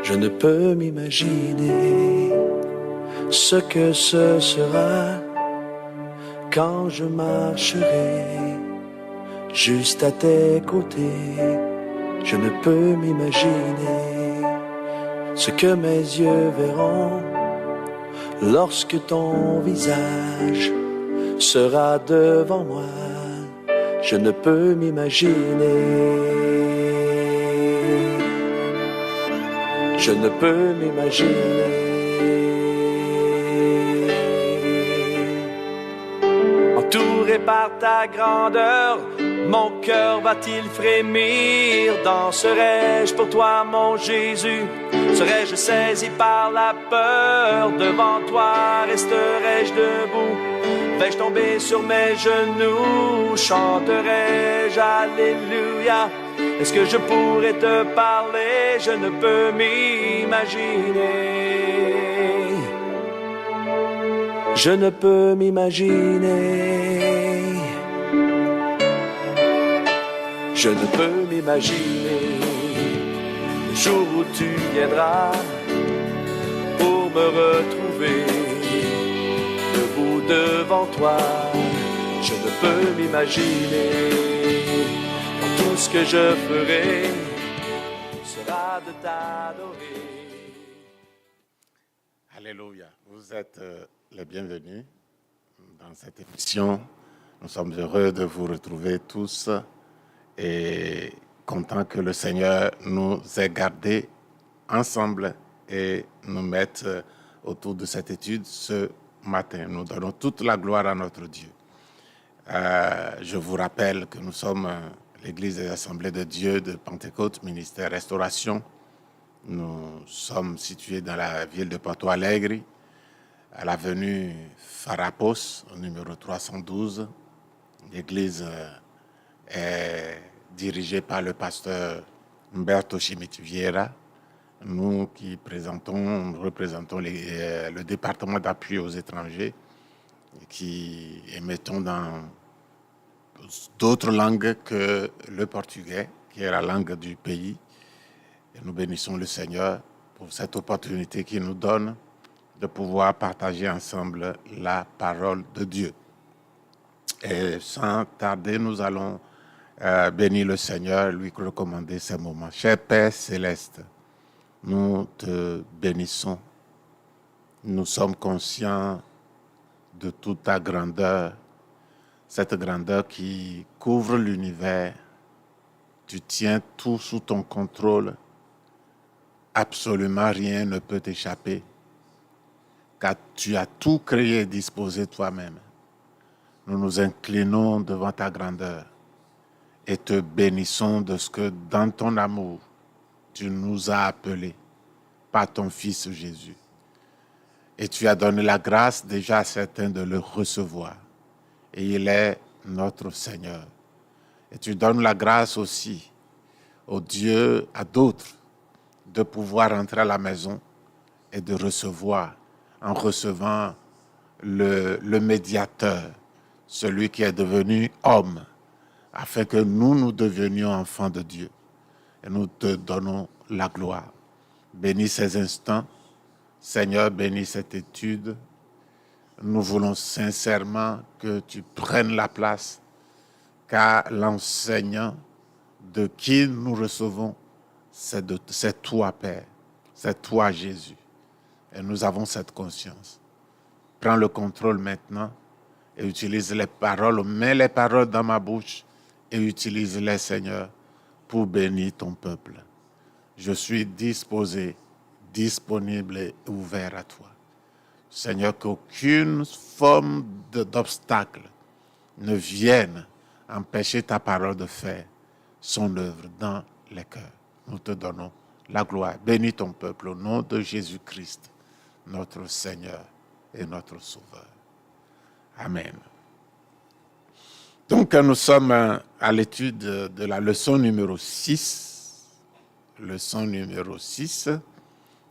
Je ne peux m'imaginer ce que ce sera quand je marcherai juste à tes côtés. Je ne peux m'imaginer ce que mes yeux verront lorsque ton visage sera devant moi. Je ne peux m'imaginer. Je ne peux m'imaginer. Entouré par ta grandeur, mon cœur va-t-il frémir? Danserai-je pour toi, mon Jésus? Serais-je saisi par la peur? Devant toi resterai-je debout? Vais-je tomber sur mes genoux? Chanterai-je Alléluia? Est-ce que je pourrais te parler? Je ne peux m'imaginer. Je ne peux m'imaginer. Je ne peux m'imaginer le jour où tu viendras pour me retrouver debout devant toi. Je ne peux m'imaginer. Tout ce que je ferai sera de t'adorer. Alléluia. Vous êtes les bienvenus dans cette émission. Nous sommes heureux de vous retrouver tous et contents que le Seigneur nous ait gardés ensemble et nous mette autour de cette étude ce matin. Nous donnons toute la gloire à notre Dieu. Je vous rappelle que nous sommes l'Église des Assemblées de Dieu de Pentecôte, ministère Restauration. Nous sommes situés dans la ville de Porto Alegre, à l'avenue Farrapos, au numéro 312. L'église est dirigée par le pasteur Humberto Schmidt Vieira. Nous qui représentons le département d'appui aux étrangers, qui émettons dans d'autres langues que le portugais, qui est la langue du pays. Et nous bénissons le Seigneur pour cette opportunité qu'il nous donne de pouvoir partager ensemble la parole de Dieu. Et sans tarder, nous allons bénir le Seigneur, lui recommander ces moments. Cher Père céleste, nous te bénissons. Nous sommes conscients de toute ta grandeur, cette grandeur qui couvre l'univers. Tu tiens tout sous ton contrôle. Absolument rien ne peut t'échapper, car tu as tout créé et disposé toi-même. Nous nous inclinons devant ta grandeur et te bénissons de ce que dans ton amour, tu nous as appelés par ton Fils Jésus. Et tu as donné la grâce déjà à certains de le recevoir. Et il est notre Seigneur. Et tu donnes la grâce aussi au Dieu, à d'autres, de pouvoir entrer à la maison et de recevoir, en recevant le médiateur, celui qui est devenu homme, afin que nous devenions enfants de Dieu. Et nous te donnons la gloire. Bénis ces instants. Seigneur, bénis cette étude. Nous voulons sincèrement que tu prennes la place, car l'enseignant de qui nous recevons, c'est toi, Père. C'est toi, Jésus. Et nous avons cette conscience. Prends le contrôle maintenant et utilise les paroles. Mets les paroles dans ma bouche et utilise-les, Seigneur, pour bénir ton peuple. Je suis disposé, disponible et ouvert à toi. Seigneur, qu'aucune forme d'obstacle ne vienne empêcher ta parole de faire son œuvre dans les cœurs. Nous te donnons la gloire. Bénis ton peuple au nom de Jésus-Christ, notre Seigneur et notre Sauveur. Amen. Donc, nous sommes à l'étude de la leçon numéro 6,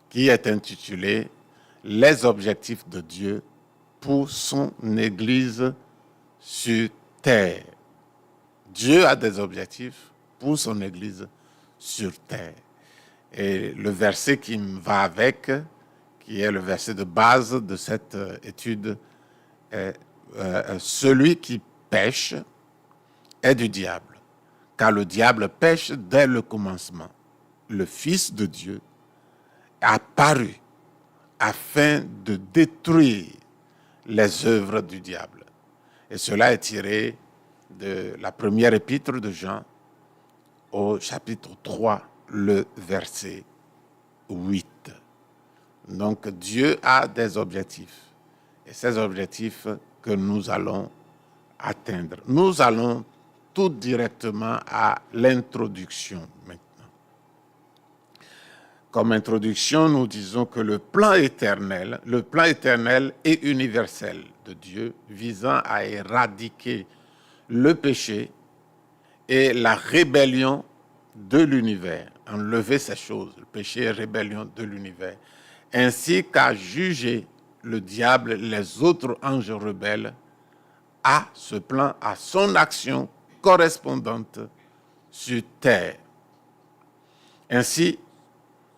qui est intitulée « Les objectifs de Dieu pour son Église sur terre ». Dieu a des objectifs pour son Église sur terre. Et le verset qui me va avec, qui est le verset de base de cette étude, est celui qui pêche est du diable, car le diable pêche dès le commencement. Le Fils de Dieu a paru afin de détruire les œuvres du diable. Et cela est tiré de la première épître de Jean au chapitre 3, le verset 8. Donc Dieu a des objectifs. Et ces objectifs que nous allons atteindre. Nous allons tout directement à l'introduction maintenant. Comme introduction, nous disons que le plan éternel et universel de Dieu visant à éradiquer le péché et la rébellion de l'univers, enlever ces choses, le péché et la rébellion de l'univers, ainsi qu'à juger le diable et les autres anges rebelles, à ce plan, à son action correspondante sur terre. Ainsi,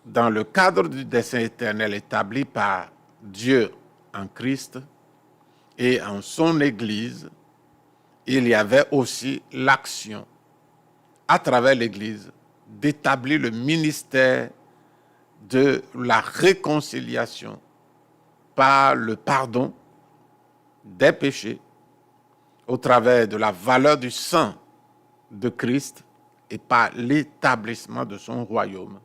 dans le cadre du dessein éternel établi par Dieu en Christ et en son Église, il y avait aussi l'action, à travers l'Église, d'établir le ministère de la réconciliation par le pardon des péchés au travers de la valeur du sang de Christ et par l'établissement de son royaume,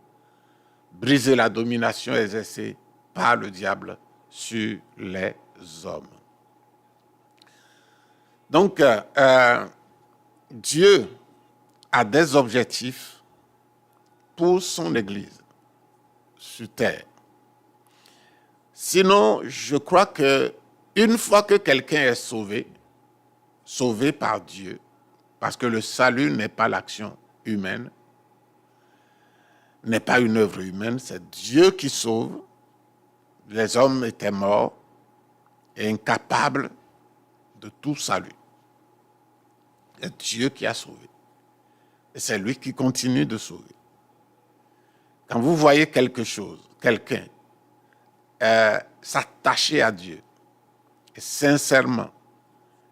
briser la domination exercée par le diable sur les hommes. Donc, Dieu a des objectifs pour son Église sur terre. Sinon, je crois que une fois que quelqu'un est sauvé par Dieu, parce que le salut n'est pas l'action humaine, n'est pas une œuvre humaine, c'est Dieu qui sauve. Les hommes étaient morts et incapables de tout salut. C'est Dieu qui a sauvé. Et c'est lui qui continue de sauver. Quand vous voyez quelqu'un s'attacher à Dieu, et sincèrement,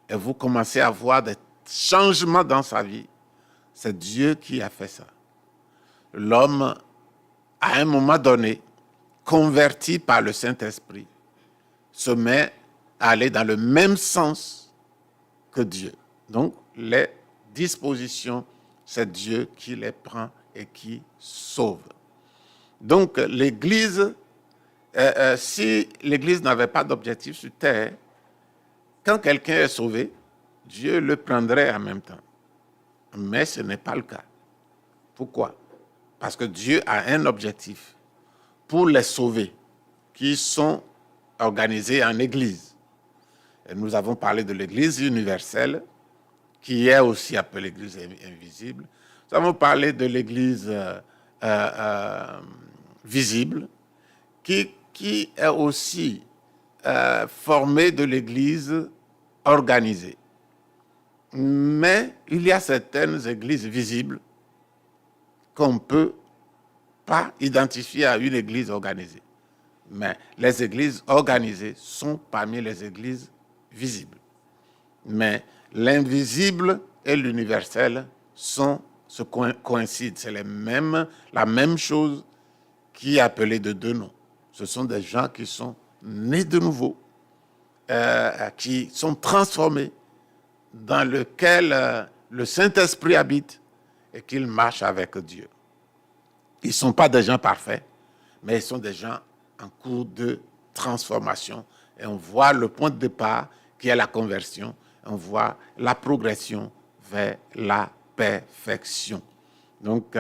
et vous commencez à voir des changements dans sa vie, c'est Dieu qui a fait ça. L'homme, à un moment donné, converti par le Saint-Esprit, se met à aller dans le même sens que Dieu. Donc, les dispositions, c'est Dieu qui les prend et qui sauve. Donc, l'Église, si l'Église n'avait pas d'objectif sur terre, quand quelqu'un est sauvé, Dieu le prendrait en même temps. Mais ce n'est pas le cas. Pourquoi? Parce que Dieu a un objectif pour les sauver, qui sont organisés en Église. Et nous avons parlé de l'Église universelle, qui est aussi appelée l'Église invisible. Nous avons parlé de l'Église visible, qui est aussi formée de l'Église organisée. Mais il y a certaines églises visibles qu'on ne peut pas identifier à une église organisée. Mais les églises organisées sont parmi les églises visibles. Mais l'invisible et l'universel se coïncident. C'est la même chose qui est appelée de deux noms. Ce sont des gens qui sont nés de nouveau, qui sont transformés, dans lequel le Saint-Esprit habite et qu'ils marchent avec Dieu. Ils ne sont pas des gens parfaits, mais ils sont des gens en cours de transformation. Et on voit le point de départ qui est la conversion. On voit la progression vers la perfection. Donc,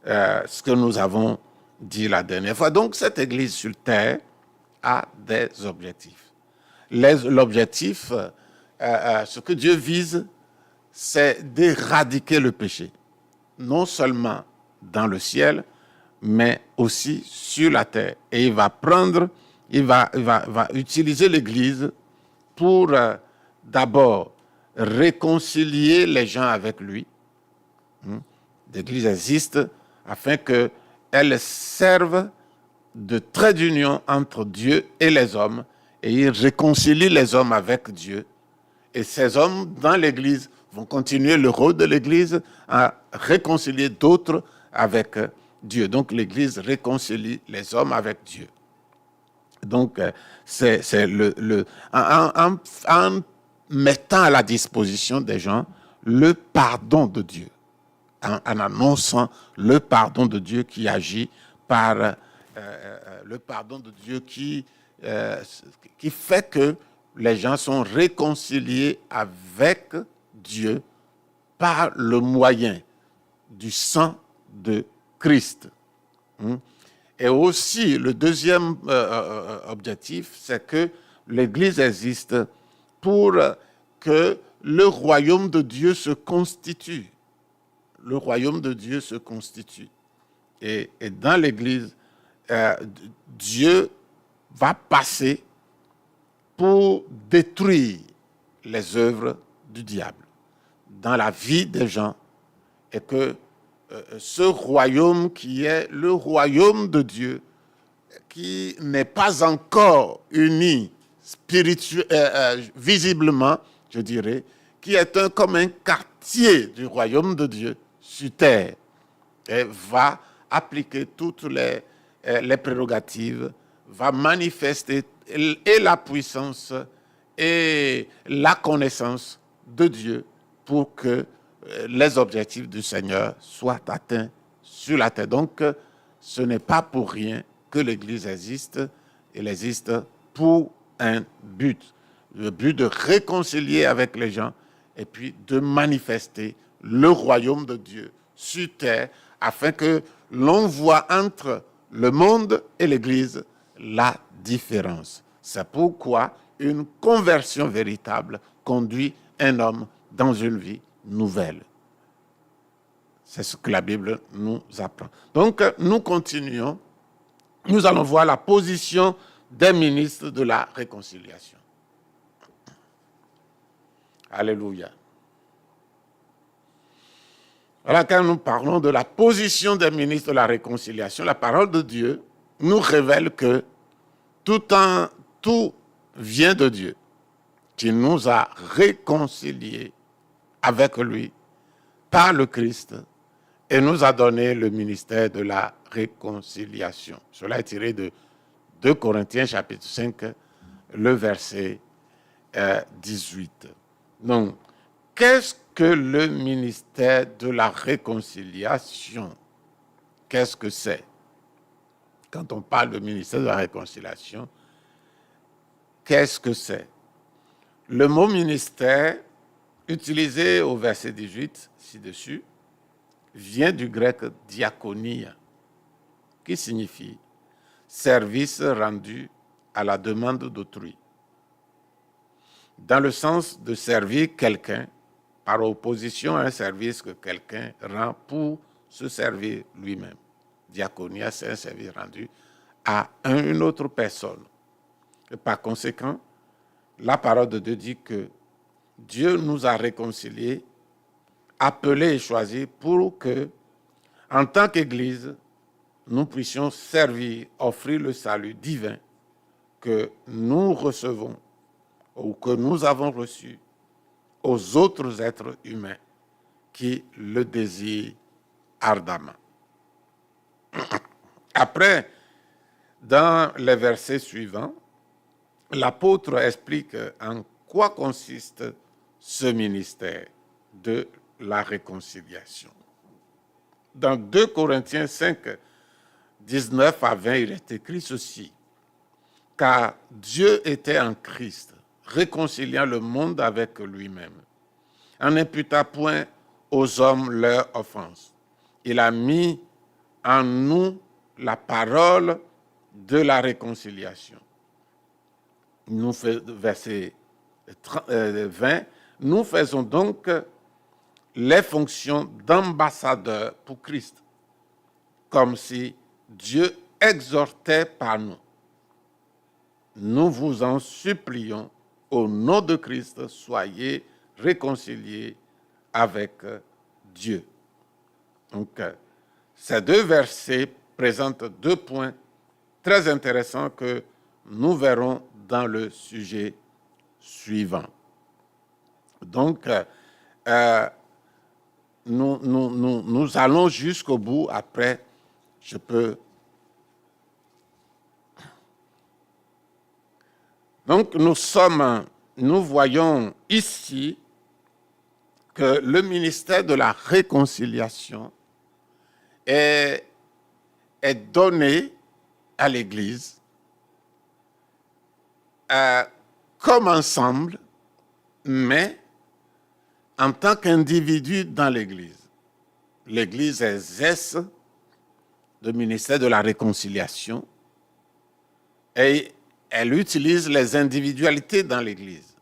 ce que nous avons dit la dernière fois. Donc, cette Église sur terre a des objectifs. L'objectif, ce que Dieu vise, c'est d'éradiquer le péché. Non seulement dans le ciel, mais aussi sur la terre. Et il va utiliser l'Église pour d'abord réconcilier les gens avec lui. L'Église existe afin qu'elle elles servent de trait d'union entre Dieu et les hommes, et ils réconcilient les hommes avec Dieu. Et ces hommes dans l'Église vont continuer le rôle de l'Église à réconcilier d'autres avec Dieu. Donc l'Église réconcilie les hommes avec Dieu. Donc c'est en mettant à la disposition des gens le pardon de Dieu, en annonçant le pardon de Dieu qui agit par le pardon de Dieu qui fait que les gens sont réconciliés avec Dieu par le moyen du sang de Christ. Et aussi, le deuxième objectif, c'est que l'Église existe pour que le royaume de Dieu se constitue. Le royaume de Dieu se constitue. Et dans l'Église, Dieu va passer pour détruire les œuvres du diable dans la vie des gens, et que ce royaume qui est le royaume de Dieu, qui n'est pas encore uni visiblement, je dirais, qui est comme un quartier du royaume de Dieu sur terre, et va appliquer toutes les prérogatives, va manifester et la puissance et la connaissance de Dieu pour que les objectifs du Seigneur soient atteints sur la terre. Donc, ce n'est pas pour rien que l'Église existe. Elle existe pour un but. Le but de réconcilier avec les gens et puis de manifester le royaume de Dieu sur terre afin que l'on voit entre le monde et l'Église la différence. C'est pourquoi une conversion véritable conduit un homme dans une vie nouvelle. C'est ce que la Bible nous apprend. Donc, nous continuons. Nous allons voir la position des ministres de la réconciliation. Alléluia. Alors, quand nous parlons de la position des ministres de la réconciliation, la parole de Dieu nous révèle que tout vient de Dieu, qui nous a réconciliés avec lui par le Christ et nous a donné le ministère de la réconciliation. Cela est tiré de 2 Corinthiens chapitre 5, le verset 18. Donc, qu'est-ce que le ministère de la réconciliation? Qu'est-ce que c'est? Quand on parle de ministère de la réconciliation, qu'est-ce que c'est? Le mot ministère, utilisé au verset 18, ci-dessus, vient du grec diakonia, qui signifie service rendu à la demande d'autrui. Dans le sens de servir quelqu'un, par opposition à un service que quelqu'un rend pour se servir lui-même. Diaconia, c'est un service rendu à une autre personne. Et par conséquent, la parole de Dieu dit que Dieu nous a réconciliés, appelés et choisis pour que, en tant qu'Église, nous puissions servir, offrir le salut divin que nous recevons ou que nous avons reçu aux autres êtres humains qui le désirent ardemment. Après, dans les versets suivants, l'apôtre explique en quoi consiste ce ministère de la réconciliation. Dans 2 Corinthiens 5, 19 à 20, il est écrit ceci. « Car Dieu était en Christ, réconciliant le monde avec lui-même, en n'imputant point aux hommes leurs offenses. Il a mis en nous la parole de la réconciliation. » Verset 20, « Nous faisons donc les fonctions d'ambassadeurs pour Christ, comme si Dieu exhortait par nous. Nous vous en supplions, au nom de Christ, soyez réconciliés avec Dieu. » Donc, ces deux versets présente 2 points très intéressants que nous verrons dans le sujet suivant. Donc, nous allons jusqu'au bout. Après, je peux... Donc, nous voyons ici que le ministère de la réconciliation est donné à l'Église comme ensemble, mais en tant qu'individu dans l'Église. L'Église exerce le ministère de la réconciliation et elle utilise les individualités dans l'Église.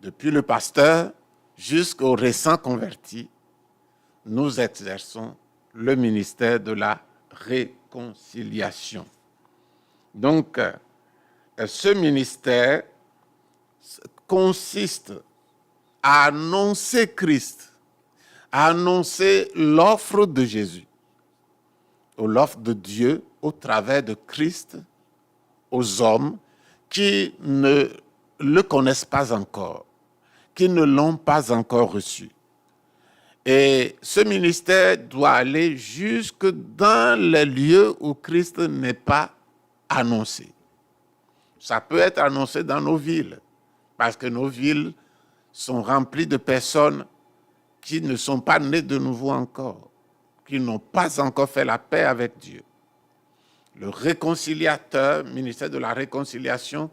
Depuis le pasteur jusqu'aux récents convertis, nous exerçons le ministère de la réconciliation. Donc, ce ministère consiste à annoncer Christ, à annoncer l'offre de Jésus, l'offre de Dieu au travers de Christ aux hommes qui ne le connaissent pas encore, qui ne l'ont pas encore reçu. Et ce ministère doit aller jusque dans les lieux où Christ n'est pas annoncé. Ça peut être annoncé dans nos villes, parce que nos villes sont remplies de personnes qui ne sont pas nées de nouveau encore, qui n'ont pas encore fait la paix avec Dieu. Le réconciliateur, ministère de la réconciliation,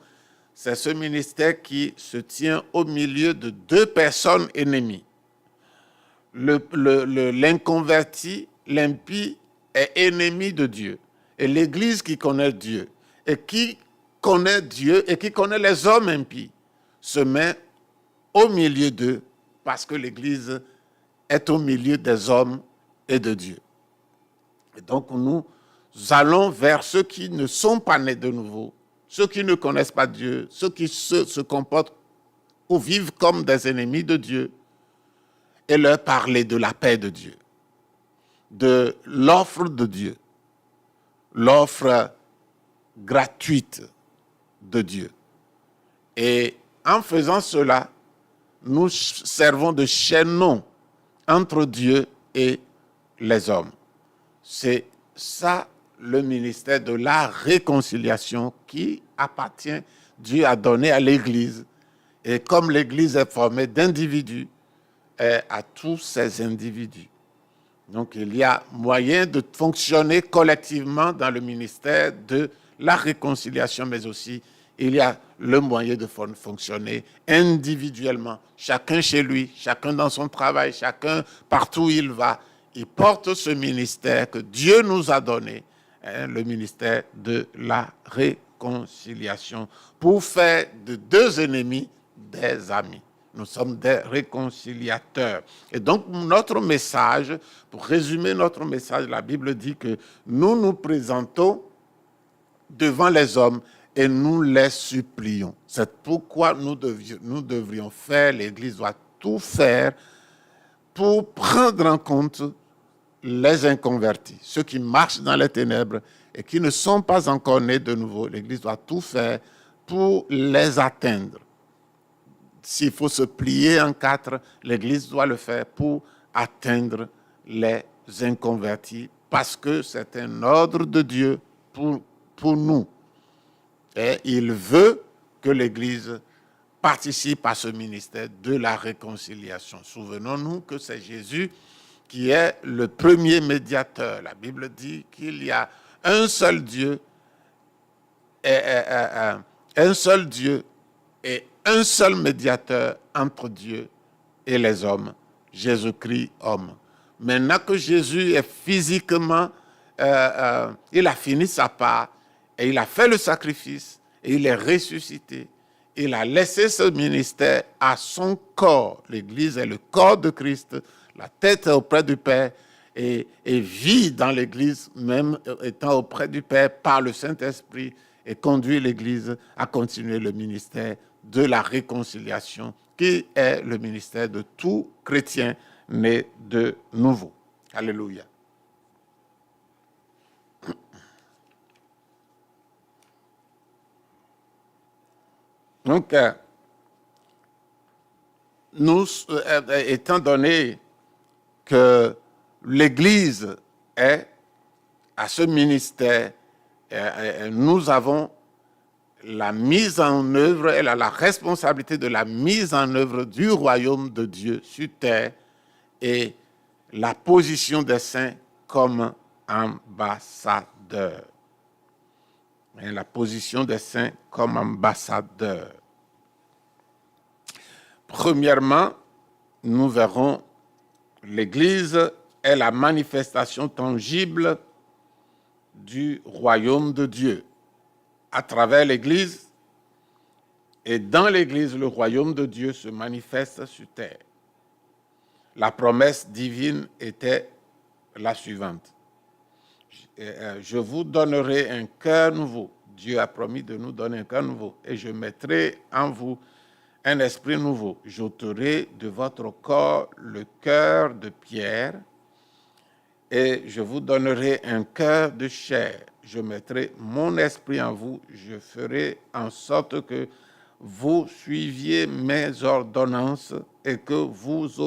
c'est ce ministère qui se tient au milieu de 2 personnes ennemies. L'inconverti, l'impie, est ennemi de Dieu. Et l'Église qui connaît Dieu, et qui connaît Dieu, et qui connaît les hommes impies, se met au milieu d'eux, parce que l'Église est au milieu des hommes et de Dieu. Et donc nous allons vers ceux qui ne sont pas nés de nouveau, ceux qui ne connaissent pas Dieu, ceux qui se comportent ou vivent comme des ennemis de Dieu, et leur parler de la paix de Dieu, de l'offre de Dieu, l'offre gratuite de Dieu. Et en faisant cela, nous servons de chaînon entre Dieu et les hommes. C'est ça le ministère de la réconciliation qui appartient, Dieu a donné à l'Église. Et comme l'Église est formée d'individus, à tous ces individus. Donc il y a moyen de fonctionner collectivement dans le ministère de la réconciliation, mais aussi il y a le moyen de fonctionner individuellement, chacun chez lui, chacun dans son travail, chacun partout où il va. Il porte ce ministère que Dieu nous a donné, le ministère de la réconciliation, pour faire de 2 ennemis des amis. Nous sommes des réconciliateurs. Et donc, notre message, pour résumer notre message, la Bible dit que nous nous présentons devant les hommes et nous les supplions. C'est pourquoi nous devrions faire, l'Église doit tout faire pour prendre en compte les inconvertis, ceux qui marchent dans les ténèbres et qui ne sont pas encore nés de nouveau. L'Église doit tout faire pour les atteindre. S'il faut se plier en 4, l'Église doit le faire pour atteindre les inconvertis, parce que c'est un ordre de Dieu pour nous. Et il veut que l'Église participe à ce ministère de la réconciliation. Souvenons-nous que c'est Jésus qui est le premier médiateur. La Bible dit qu'il y a un seul Dieu et un seul médiateur entre Dieu et les hommes, Jésus-Christ homme. Maintenant que Jésus est physiquement, il a fini sa part et il a fait le sacrifice et il est ressuscité. Il a laissé ce ministère à son corps. L'Église est le corps de Christ, la tête est auprès du Père et vit dans l'Église, même étant auprès du Père par le Saint-Esprit, et conduit l'Église à continuer le ministère de la réconciliation, qui est le ministère de tout chrétien né de nouveau. Alléluia. Donc, étant donné que l'Église est à ce ministère, nous avons la mise en œuvre, elle a la responsabilité de la mise en œuvre du royaume de Dieu sur terre et la position des saints comme ambassadeurs. La position des saints comme ambassadeurs. Premièrement, nous verrons l'Église est la manifestation tangible du royaume de Dieu. À travers l'Église et dans l'Église, le royaume de Dieu se manifeste sur terre. La promesse divine était la suivante. Je vous donnerai un cœur nouveau. Dieu a promis de nous donner un cœur nouveau. Et je mettrai en vous un esprit nouveau. J'ôterai de votre corps le cœur de pierre et je vous donnerai un cœur de chair. Je mettrai mon esprit en vous. Je ferai en sorte que vous suiviez mes ordonnances et que vous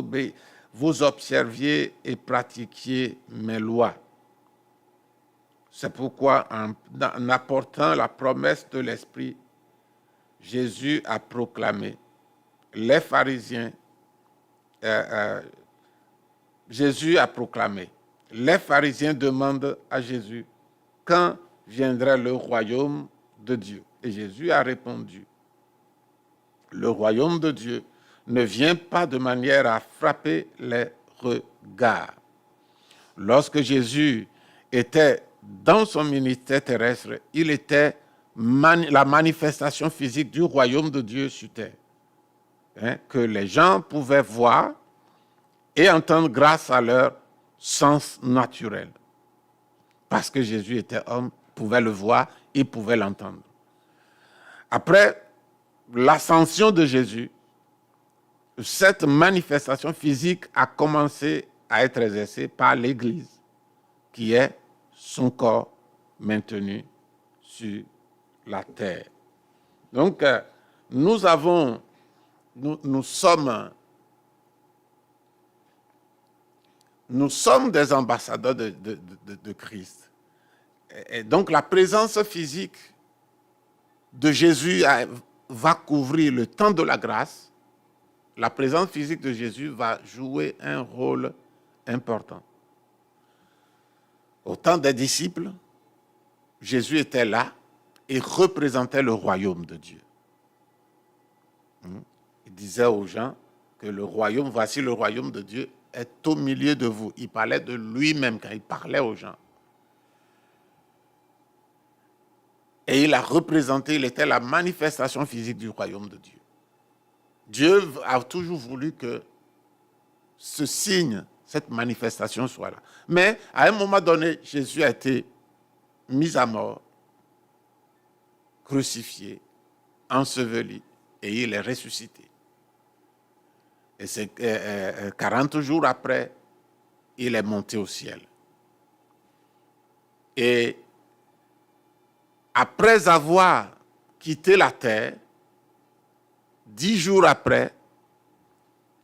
observiez et pratiquiez mes lois. C'est pourquoi, en apportant la promesse de l'Esprit, Jésus a proclamé, les pharisiens, demandent à Jésus, quand viendrait le royaume de Dieu? Et Jésus a répondu, le royaume de Dieu ne vient pas de manière à frapper les regards. Lorsque Jésus était dans son ministère terrestre, il était la manifestation physique du royaume de Dieu sur terre, que les gens pouvaient voir et entendre grâce à leur sens naturel. Parce que Jésus était homme, pouvait le voir et pouvait l'entendre. Après l'ascension de Jésus, cette manifestation physique a commencé à être exercée par l'Église, qui est son corps maintenu sur la terre. Donc, nous sommes des ambassadeurs de Christ. Et donc, la présence physique de Jésus va couvrir le temps de la grâce. La présence physique de Jésus va jouer un rôle important. Au temps des disciples, Jésus était là et représentait le royaume de Dieu. Il disait aux gens que voici le royaume de Dieu est au milieu de vous. Il parlait de lui-même quand il parlait aux gens. Et il a représenté, il était la manifestation physique du royaume de Dieu. Dieu a toujours voulu que ce signe, cette manifestation soit là. Mais à un moment donné, Jésus a été mis à mort, crucifié, enseveli, et il est ressuscité. Et c'est 40 jours après, il est monté au ciel. Et après avoir quitté la terre, 10 jours après,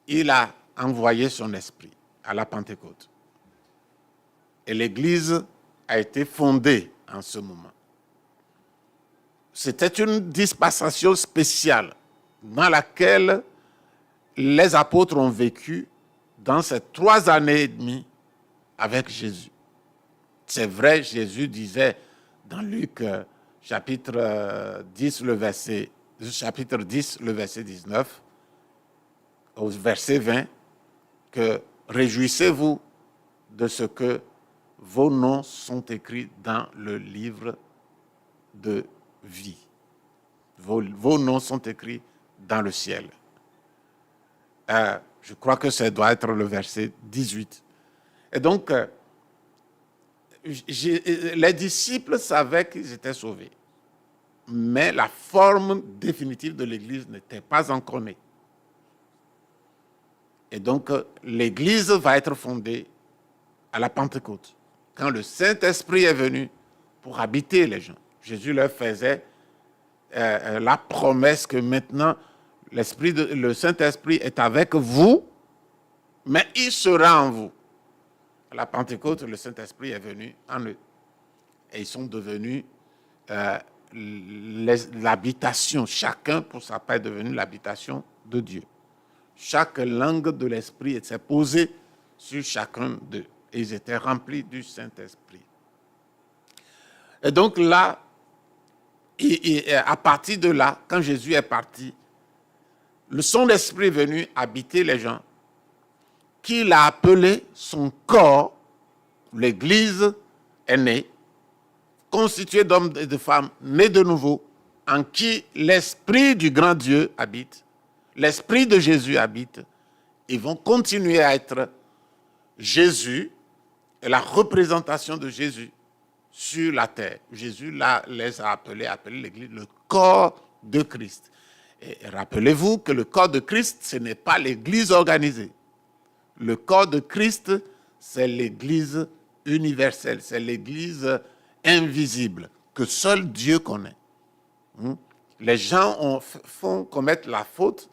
il a envoyé son esprit à la Pentecôte. Et l'Église a été fondée en ce moment. C'était une dispensation spéciale dans laquelle les apôtres ont vécu dans ces 3 années et demie avec Jésus. C'est vrai, Jésus disait dans Luc chapitre 10, le verset 19, au verset 20, que réjouissez-vous de ce que vos noms sont écrits dans le livre de vie. Vos noms sont écrits dans le ciel. Je crois que ça doit être le verset 18. Et donc, les disciples savaient qu'ils étaient sauvés. Mais la forme définitive de l'Église n'était pas encore née. Et donc, l'Église va être fondée à la Pentecôte, quand le Saint-Esprit est venu pour habiter les gens. Jésus leur faisait la promesse que maintenant le Saint-Esprit est avec vous, mais il sera en vous. À la Pentecôte, le Saint-Esprit est venu en eux. Et ils sont devenus l'habitation. Chacun, pour sa part, est devenu l'habitation de Dieu. Chaque langue de l'Esprit s'est posée sur chacun d'eux. Et ils étaient remplis du Saint-Esprit. Et donc là, à partir de là, quand Jésus est parti, son esprit est venu habiter les gens, qu'il a appelé son corps. L'Église est née, constituée d'hommes et de femmes, nés de nouveau, en qui l'Esprit du grand Dieu habite, l'Esprit de Jésus habite. Ils vont continuer à être Jésus et la représentation de Jésus sur la terre. Jésus les a appelés l'Église le corps de Christ. Et rappelez-vous que le corps de Christ, ce n'est pas l'Église organisée. Le corps de Christ, c'est l'Église universelle, c'est l'Église invisible que seul Dieu connaît. Les gens font commettre la faute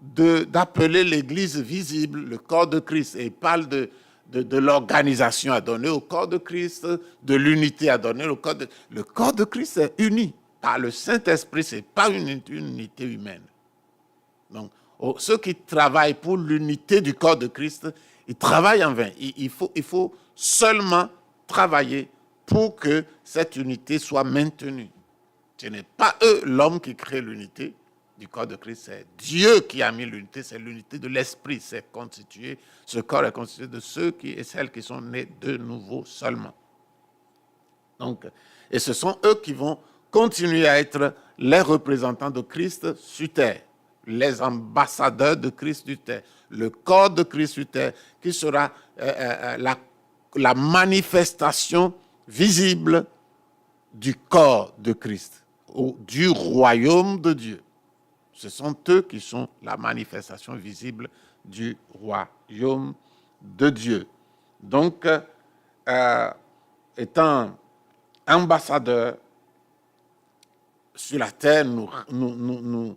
d'appeler l'Église visible le corps de Christ. Et ils parlent de l'organisation à donner au corps de Christ, de l'unité à donner au corps de... Le corps de Christ est uni par le Saint-Esprit, ce n'est pas une unité humaine. Donc, ceux qui travaillent pour l'unité du corps de Christ, ils travaillent en vain. Il faut seulement travailler pour que cette unité soit maintenue. Ce n'est pas eux, l'homme, qui crée l'unité du corps de Christ, c'est Dieu qui a mis l'unité, c'est l'unité de l'esprit. Ce corps est constitué de ceux et celles qui sont nés de nouveau seulement. Donc, et ce sont eux qui vont continuer à être les représentants de Christ sur terre, les ambassadeurs de Christ sur terre, le corps de Christ sur terre, qui sera la manifestation visible du corps de Christ, du royaume de Dieu. Ce sont eux qui sont la manifestation visible du royaume de Dieu. Donc, étant ambassadeurs sur la terre, nous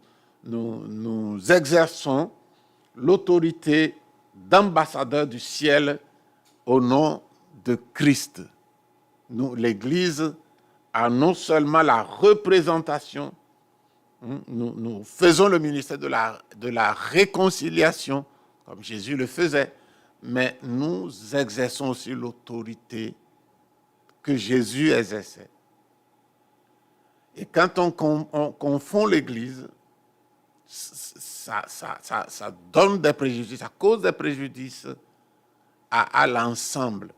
exerçons l'autorité d'ambassadeurs du ciel au nom de Christ. L'Église a non seulement la représentation, nous faisons le ministère de la réconciliation, comme Jésus le faisait, mais nous exerçons aussi l'autorité que Jésus exerçait. Et quand on confond l'Église, ça donne des préjudices, ça cause des préjudices à l'ensemble.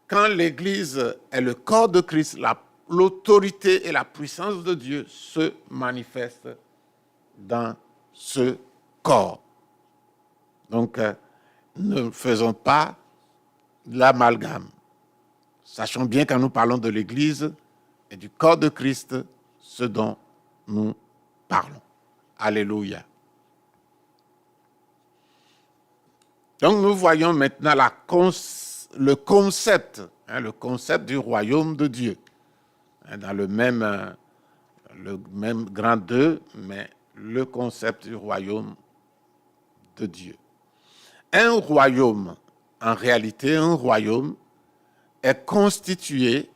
Quand l'Église est le corps de Christ, l'autorité et la puissance de Dieu se manifestent dans ce corps. Donc, ne faisons pas l'amalgame. Sachons bien quand nous parlons de l'Église et du corps de Christ, ce dont nous parlons. Alléluia. Donc, nous voyons maintenant le concept du royaume de Dieu. Dans le même grand 2, mais le concept du royaume de Dieu. Un royaume, en réalité, un royaume est constitué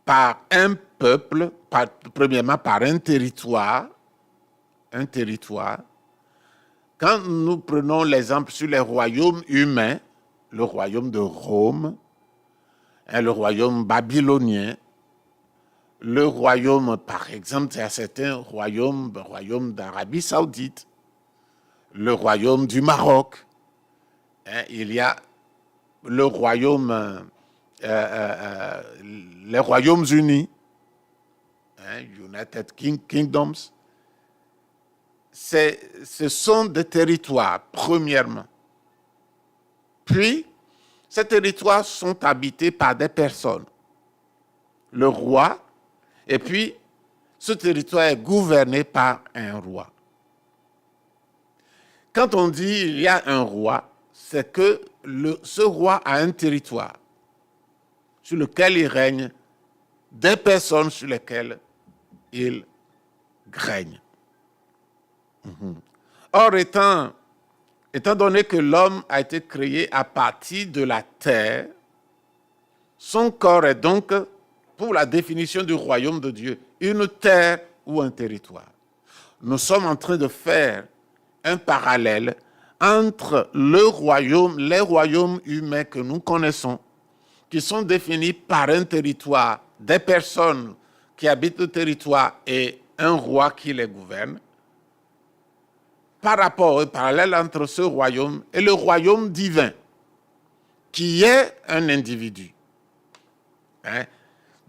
par un peuple, premièrement par un territoire. Quand nous prenons l'exemple sur les royaumes humains, le royaume de Rome, le royaume babylonien, le royaume, par exemple, il y a certains royaumes, le royaume d'Arabie Saoudite, le royaume du Maroc, il y a le royaume, les Royaumes-Unis, United Kingdoms. Ce sont des territoires, premièrement. Puis, ces territoires sont habités par des personnes. Le roi, et puis, ce territoire est gouverné par un roi. Quand on dit il y a un roi, c'est que ce roi a un territoire. sur lequel il règne, des personnes sur lesquelles il règne. Or, étant donné que l'homme a été créé à partir de la terre, son corps est donc, pour la définition du royaume de Dieu, une terre ou un territoire. Nous sommes en train de faire un parallèle entre les royaumes humains que nous connaissons, qui sont définis par un territoire, des personnes qui habitent le territoire et un roi qui les gouverne, par rapport au parallèle entre ce royaume et le royaume divin, qui est un individu.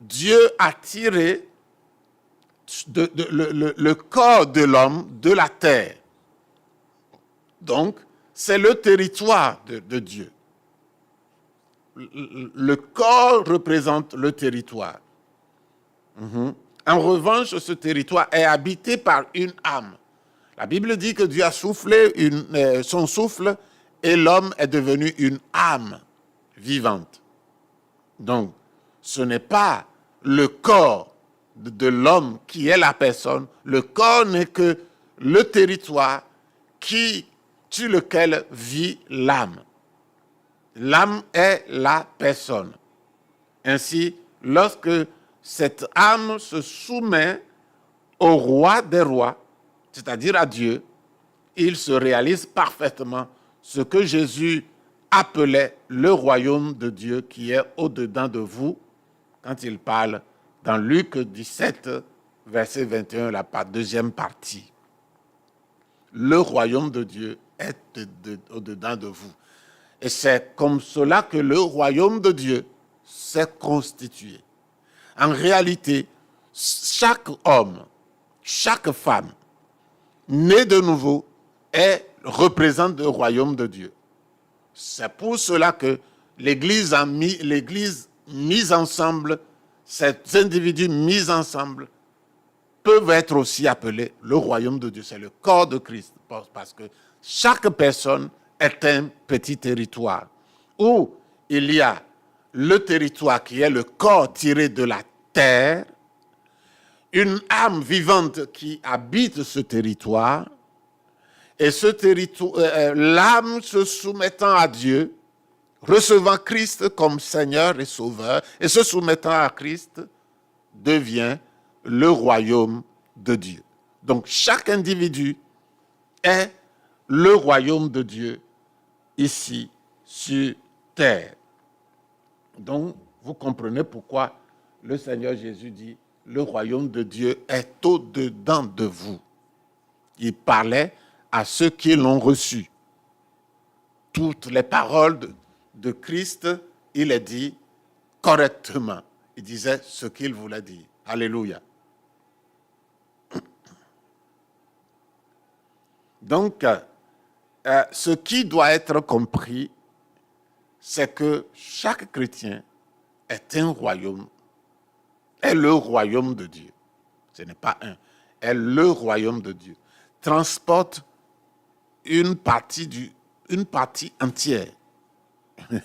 Dieu a tiré le corps de l'homme de la terre. Donc, c'est le territoire de Dieu. Le corps représente le territoire. En revanche, ce territoire est habité par une âme. La Bible dit que Dieu a soufflé son souffle et l'homme est devenu une âme vivante. Donc, ce n'est pas le corps de l'homme qui est la personne. Le corps n'est que le territoire sur lequel vit l'âme. L'âme est la personne. Ainsi, lorsque cette âme se soumet au roi des rois, c'est-à-dire à Dieu, il se réalise parfaitement ce que Jésus appelait le royaume de Dieu qui est au-dedans de vous, quand il parle dans Luc 17, verset 21, la deuxième partie. Le royaume de Dieu est au-dedans de vous. Et c'est comme cela que le royaume de Dieu s'est constitué. En réalité, chaque homme, chaque femme, né de nouveau, représente le royaume de Dieu. C'est pour cela que l'Église mise ensemble, ces individus mis ensemble, peuvent être aussi appelés le royaume de Dieu. C'est le corps de Christ, parce que chaque personne est un petit territoire où il y a le territoire qui est le corps tiré de la terre, une âme vivante qui habite ce territoire, et ce territoire, l'âme se soumettant à Dieu, recevant Christ comme Seigneur et Sauveur, et se soumettant à Christ, devient le royaume de Dieu. Donc chaque individu est le royaume de Dieu ici sur terre. Donc vous comprenez pourquoi le Seigneur Jésus dit le royaume de Dieu est au-dedans de vous. Il parlait à ceux qui l'ont reçu. Toutes les paroles de Christ, il les dit correctement. Il disait ce qu'il voulait dire. Alléluia. Donc, ce qui doit être compris, c'est que chaque chrétien est un royaume, est le royaume de Dieu. Ce n'est pas un, est le royaume de Dieu. Transporte une partie entière.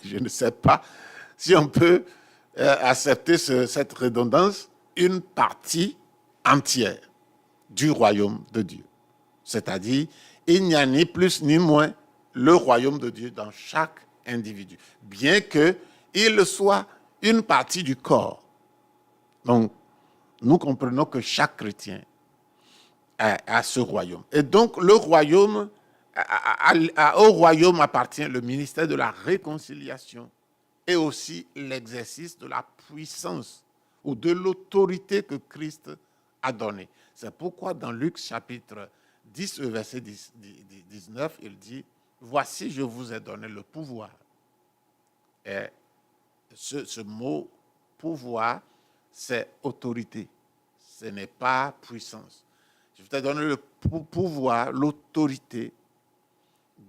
Je ne sais pas si on peut accepter cette redondance, une partie entière du royaume de Dieu. C'est-à-dire, il n'y a ni plus ni moins le royaume de Dieu dans chaque individu, bien qu'il soit une partie du corps. Donc, nous comprenons que chaque chrétien a ce royaume. Et donc, le royaume, au royaume appartient le ministère de la réconciliation et aussi l'exercice de la puissance ou de l'autorité que Christ a donnée. C'est pourquoi dans Luc chapitre 10, verset 19, il dit « Voici, je vous ai donné le pouvoir ». Et ce mot « pouvoir », c'est autorité. Ce n'est pas puissance. Je vous ai donné le pouvoir, l'autorité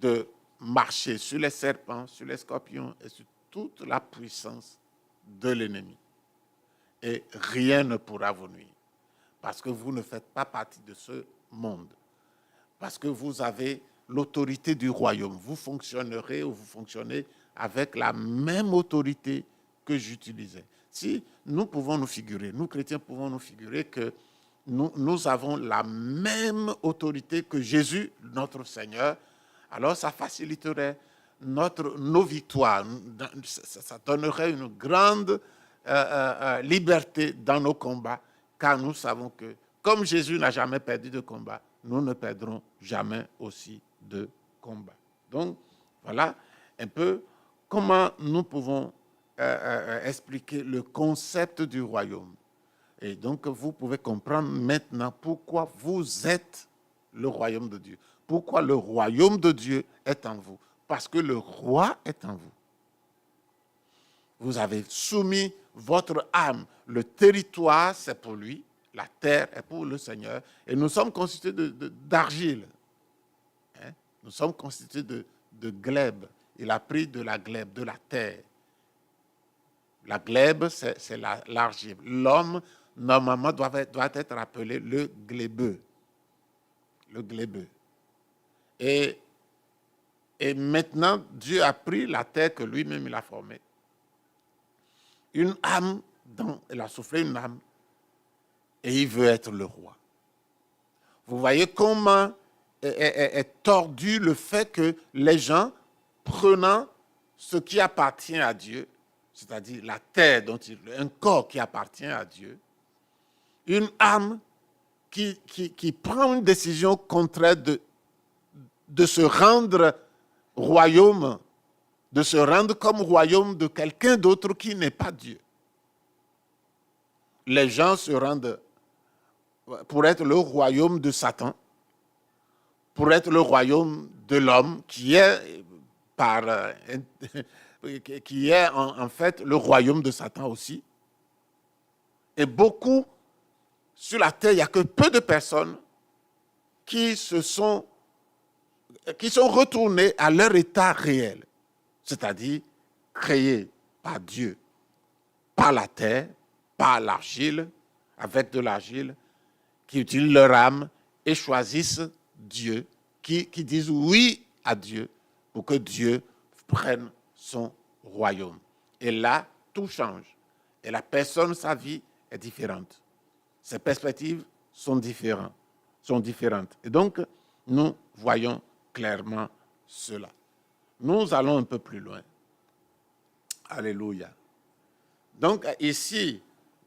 de marcher sur les serpents, sur les scorpions et sur toute la puissance de l'ennemi. Et rien ne pourra vous nuire. Parce que vous ne faites pas partie de ce monde. Parce que vous avez l'autorité du royaume. Vous fonctionnerez ou vous fonctionnez avec la même autorité que j'utilisais. Si nous pouvons nous figurer, nous chrétiens pouvons nous figurer que nous avons la même autorité que Jésus, notre Seigneur, alors ça faciliterait nos victoires. Ça donnerait une grande liberté dans nos combats, car nous savons que, comme Jésus n'a jamais perdu de combat, nous ne perdrons jamais aussi de combat. Donc, voilà un peu comment nous pouvons expliquer le concept du royaume. Et donc, vous pouvez comprendre maintenant pourquoi vous êtes le royaume de Dieu. Pourquoi le royaume de Dieu est en vous. Parce que le roi est en vous. Vous avez soumis votre âme. Le territoire, c'est pour lui. La terre est pour le Seigneur. Et nous sommes constitués d'argile. Nous sommes constitués de glèbe. Il a pris de la glèbe, de la terre. La glèbe, c'est l'argile. L'homme, normalement, doit être appelé le glébeux. Le glébeux. Et maintenant, Dieu a pris la terre que lui-même il a formée. Une âme, il a soufflé une âme, et il veut être le roi. Vous voyez comment est tordu le fait que les gens, prenant ce qui appartient à Dieu, c'est-à-dire la terre, un corps qui appartient à Dieu, une âme qui prend une décision contraire de se rendre royaume, de se rendre comme royaume de quelqu'un d'autre qui n'est pas Dieu. Les gens se rendent pour être le royaume de Satan, pour être le royaume de l'homme qui est en fait le royaume de Satan aussi. Et beaucoup, sur la terre, il n'y a que peu de personnes qui sont retournées à leur état réel, c'est-à-dire créés par Dieu, par la terre, par l'argile, avec de l'argile, qui utilisent leur âme et choisissent Dieu, qui disent oui à Dieu pour que Dieu prenne son royaume. Et là, tout change. Et la personne, sa vie est différente. Ses perspectives sont différentes. Et donc, nous voyons clairement cela. Nous allons un peu plus loin. Alléluia. Donc, ici,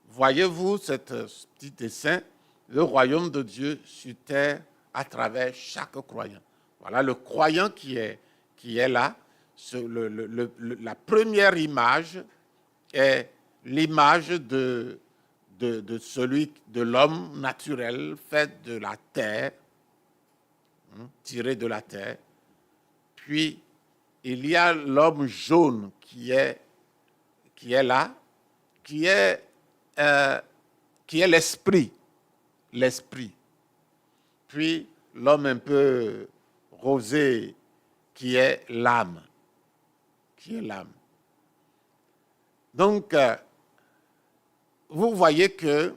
voyez-vous ce petit dessin, le royaume de Dieu sur terre à travers chaque croyant. Voilà le croyant qui est là. La première image est l'image de l'homme naturel fait de la terre, tiré de la terre. Puis, il y a l'homme jaune qui est là, qui est l'esprit. Puis, l'homme un peu rosé qui est l'âme. Donc, vous voyez que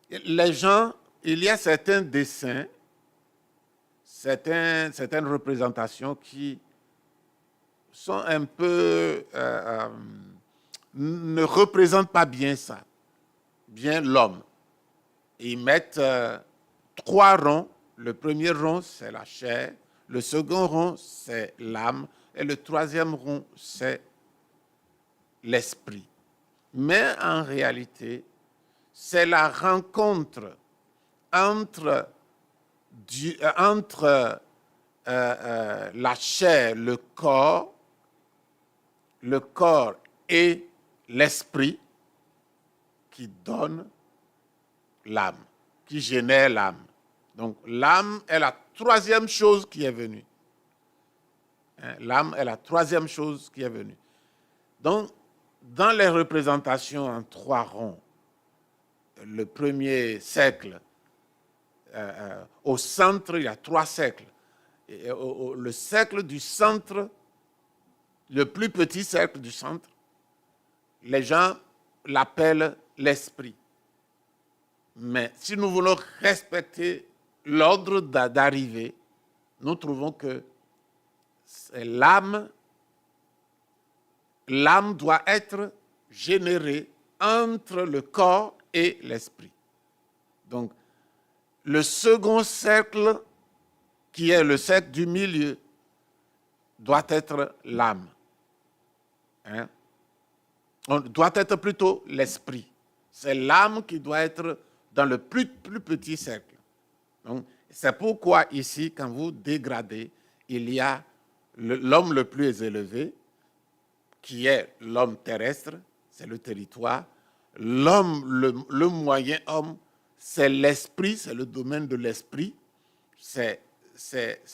les gens, il y a certains dessins, certaines représentations qui sont un peu, ne représentent pas bien ça, bien l'homme. Ils mettent 3 ronds. Le premier rond, c'est la chair. Le second rond, c'est l'âme. Et le 3e rond, c'est l'esprit. Mais en réalité, c'est la rencontre entre la chair, le corps et l'esprit qui donne l'âme, qui génère l'âme. Donc l'âme est la 3e chose qui est venue. L'âme est la 3e chose qui est venue. Donc, dans les représentations en 3 ronds, le premier cercle, au centre, il y a 3 cercles. Et le cercle du centre, le plus petit cercle du centre, les gens l'appellent l'esprit. Mais si nous voulons respecter l'ordre d'arrivée, nous trouvons que c'est l'âme, l'âme doit être générée entre le corps et l'esprit. Donc, le second cercle, qui est le cercle du milieu, doit être l'âme. On doit être plutôt l'esprit. C'est l'âme qui doit être dans le plus petit cercle. Donc, c'est pourquoi ici, quand vous dégradez, il y a l'homme le plus élevé, qui est l'homme terrestre, c'est le territoire. L'homme, le moyen homme, c'est l'esprit, c'est le domaine de l'esprit. C'est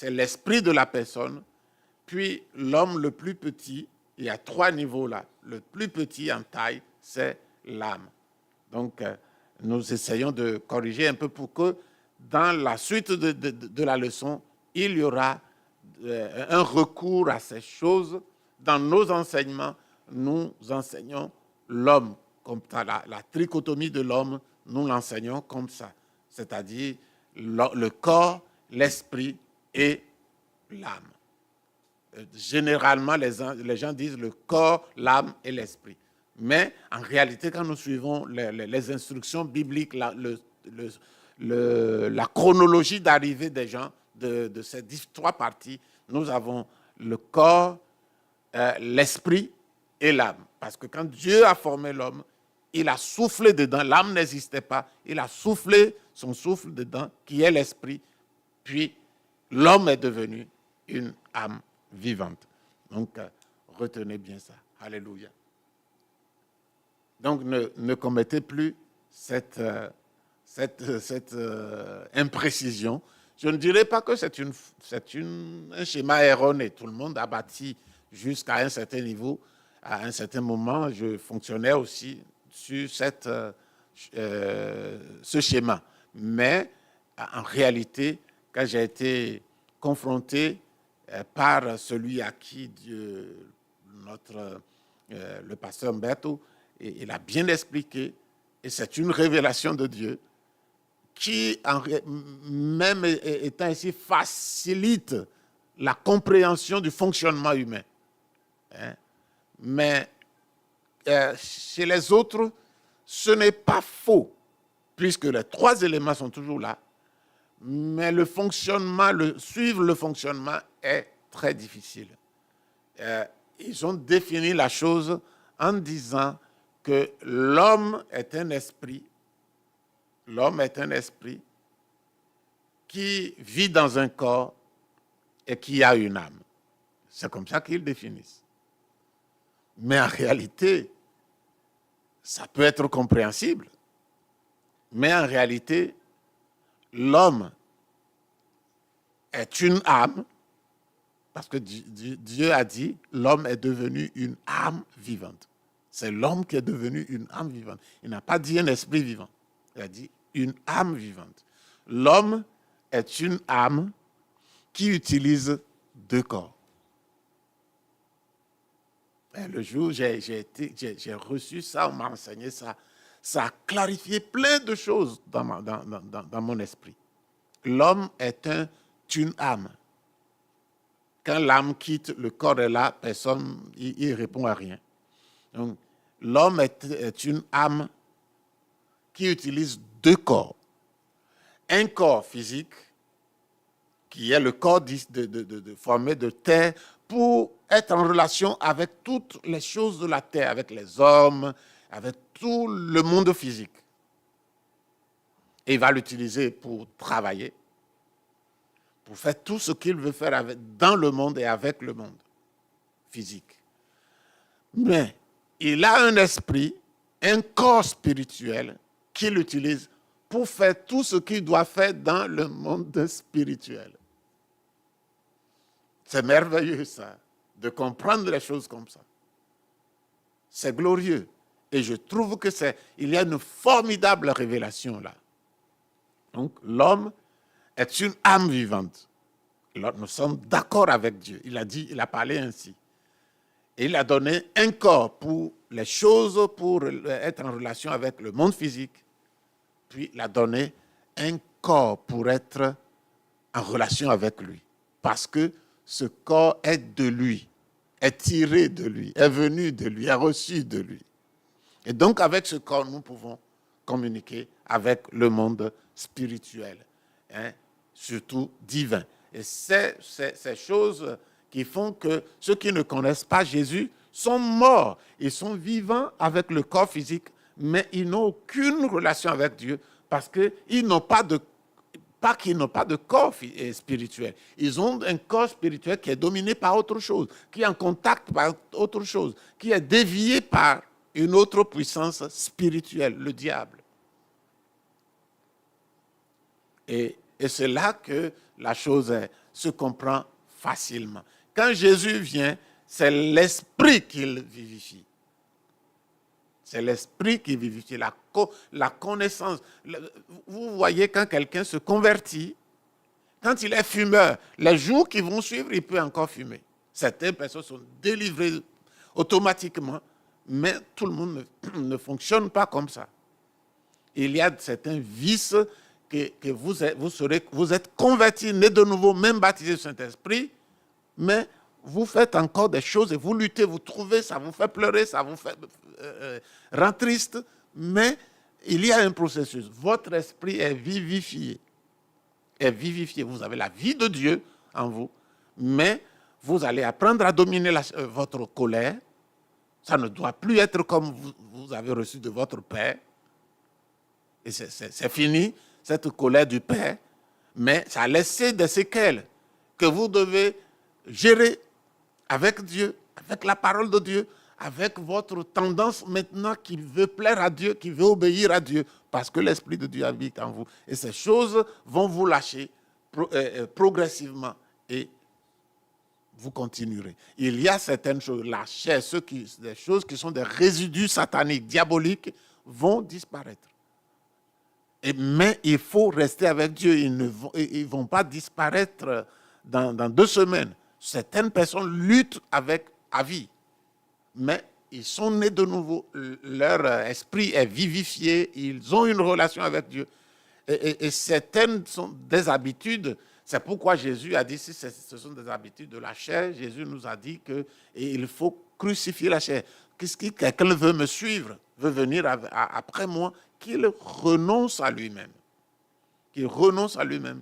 l'esprit de la personne. Puis l'homme le plus petit, il y a 3 niveaux là. Le plus petit en taille, c'est l'âme. Donc, nous essayons de corriger un peu pour que dans la suite de la leçon, il y aura un recours à ces choses. Dans nos enseignements, nous enseignons l'homme comme ça. La trichotomie de l'homme, nous l'enseignons comme ça. C'est-à-dire le corps, l'esprit et l'âme. Généralement, les gens disent le corps, l'âme et l'esprit. Mais en réalité, quand nous suivons les instructions bibliques, la chronologie d'arrivée des gens de ces 3 parties, nous avons le corps, l'esprit et l'âme. Parce que quand Dieu a formé l'homme, il a soufflé dedans, l'âme n'existait pas, il a soufflé son souffle dedans, qui est l'esprit, puis l'homme est devenu une âme vivante. Donc, retenez bien ça. Alléluia. Donc, ne commettez plus cette imprécision. Je ne dirais pas que c'est un schéma erroné. Tout le monde a bâti jusqu'à un certain niveau. À un certain moment, je fonctionnais aussi sur ce schéma. Mais en réalité, quand j'ai été confronté par celui à qui le pasteur Umberto, il a bien expliqué, et c'est une révélation de Dieu, qui, même étant ici, facilite la compréhension du fonctionnement humain. Mais chez les autres, ce n'est pas faux, puisque les 3 éléments sont toujours là, mais le fonctionnement, suivre le fonctionnement est très difficile. Ils ont défini la chose en disant que l'homme est un esprit qui vit dans un corps et qui a une âme. C'est comme ça qu'ils définissent. Mais en réalité, ça peut être compréhensible. Mais en réalité, l'homme est une âme, parce que Dieu a dit, l'homme est devenu une âme vivante. C'est l'homme qui est devenu une âme vivante. Il n'a pas dit un esprit vivant. Il a dit une âme vivante. L'homme est une âme qui utilise 2 corps. Et le jour où j'ai reçu ça, on m'a enseigné ça. Ça a clarifié plein de choses dans mon esprit. L'homme est une âme. Quand l'âme quitte, le corps est là, personne il répond à rien. Donc, l'homme est une âme qui utilise 2 corps. Un corps physique, qui est le corps formé de terre, pour être en relation avec toutes les choses de la terre, avec les hommes, avec tout le monde physique. Et il va l'utiliser pour travailler, pour faire tout ce qu'il veut faire dans le monde et avec le monde physique. Mais il a un esprit, un corps spirituel qu'il utilise pour faire tout ce qu'il doit faire dans le monde spirituel. C'est merveilleux ça, de comprendre les choses comme ça. C'est glorieux. Et je trouve il y a une formidable révélation là. Donc l'homme est une âme vivante. Nous sommes d'accord avec Dieu. Il a parlé ainsi. Et il a donné un corps pour les choses, pour être en relation avec le monde physique. Puis il a donné un corps pour être en relation avec lui. Parce que ce corps est de lui, est tiré de lui, est venu de lui, est reçu de lui. Et donc, avec ce corps, nous pouvons communiquer avec le monde spirituel, surtout divin. Et c'est ces choses qui font que ceux qui ne connaissent pas Jésus sont morts. Ils sont vivants avec le corps physique, mais ils n'ont aucune relation avec Dieu parce qu'ils n'ont pas de corps spirituel. Ils ont un corps spirituel qui est dominé par autre chose, qui est en contact par autre chose, qui est dévié par une autre puissance spirituelle, le diable. Et c'est là que la chose se comprend facilement. Quand Jésus vient, c'est l'esprit qu'il vivifie. C'est l'esprit qui vivifie, la connaissance. Vous voyez, quand quelqu'un se convertit, quand il est fumeur, les jours qui vont suivre, il peut encore fumer. Certaines personnes sont délivrées automatiquement, mais tout le monde ne fonctionne pas comme ça. Il y a certains vices que vous êtes convertis, nés de nouveau, même baptisés du Saint-Esprit, mais vous faites encore des choses et vous luttez, vous trouvez, ça vous fait pleurer, ça vous fait rend triste, mais il y a un processus. Votre esprit est vivifié. Vous avez la vie de Dieu en vous, mais vous allez apprendre à dominer votre colère. Ça ne doit plus être comme vous avez reçu de votre père. Et c'est fini, cette colère du père, mais ça a laissé des séquelles que vous devez gérer avec Dieu, avec la parole de Dieu, avec votre tendance maintenant qui veut plaire à Dieu, qui veut obéir à Dieu, parce que l'Esprit de Dieu habite en vous. Et ces choses vont vous lâcher progressivement et vous continuerez. Il y a certaines choses, la chair, des choses qui sont des résidus sataniques, diaboliques, vont disparaître. Mais il faut rester avec Dieu. Ils ne vont pas disparaître dans 2 semaines. Certaines personnes luttent avec à vie, mais ils sont nés de nouveau. Leur esprit est vivifié. Ils ont une relation avec Dieu. Et certaines sont des habitudes. C'est pourquoi Jésus a dit, si ce sont des habitudes de la chair, Jésus nous a dit qu'il faut crucifier la chair. Si quelqu'un veut me suivre, veut venir après moi, qu'il renonce à lui-même. Qu'il renonce à lui-même.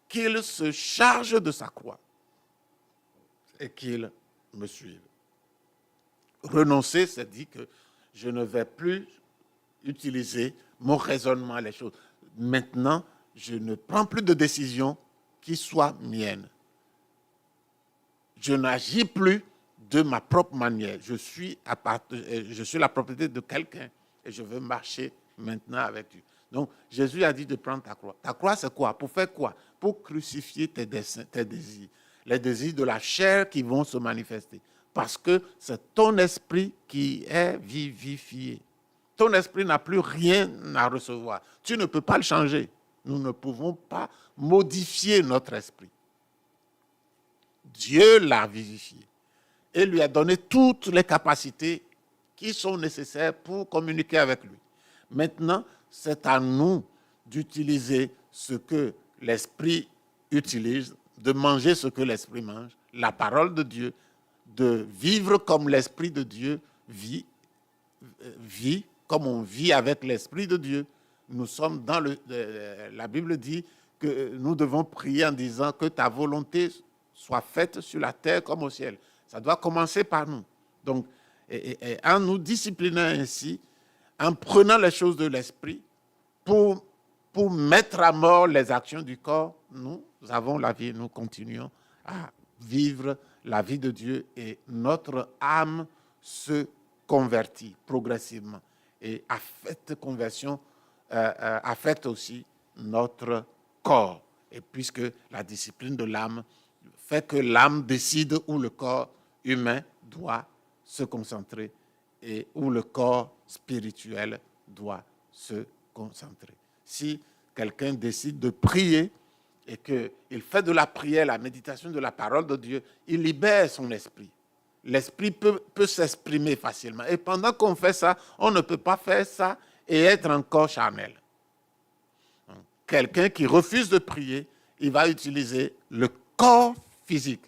Qu'il se charge de sa croix. Et qu'il me suive. Renoncer, c'est dire que je ne vais plus utiliser mon raisonnement à les choses. Maintenant, je ne prends plus de décision qui soit mienne. Je n'agis plus de ma propre manière. Je suis la propriété de quelqu'un et je veux marcher maintenant avec Dieu. Donc, Jésus a dit de prendre ta croix. Ta croix, c'est quoi? Pour faire quoi? Pour crucifier tes désirs. Les désirs de la chair qui vont se manifester. Parce que c'est ton esprit qui est vivifié. Ton esprit n'a plus rien à recevoir. Tu ne peux pas le changer. Nous ne pouvons pas modifier notre esprit. Dieu l'a vivifié et lui a donné toutes les capacités qui sont nécessaires pour communiquer avec lui. Maintenant, c'est à nous d'utiliser ce que l'esprit utilise, de manger ce que l'esprit mange, la parole de Dieu, de vivre comme l'esprit de Dieu vit comme on vit avec l'esprit de Dieu. Nous sommes dans la Bible dit que nous devons prier en disant que ta volonté soit faite sur la terre comme au ciel. Ça doit commencer par nous. Donc, et en nous disciplinant ainsi, en prenant les choses de l'esprit pour mettre à mort les actions du corps, nous avons la vie, nous continuons à vivre la vie de Dieu et notre âme se convertit progressivement. Et à cette conversion, affecte aussi notre corps. Et puisque la discipline de l'âme fait que l'âme décide où le corps humain doit se concentrer et où le corps spirituel doit se concentrer. Si quelqu'un décide de prier et qu'il fait de la prière, la méditation de la parole de Dieu, il libère son esprit. L'esprit peut s'exprimer facilement. Et pendant qu'on fait ça, on ne peut pas faire ça et être encore charnel. Quelqu'un qui refuse de prier, il va utiliser le corps physique.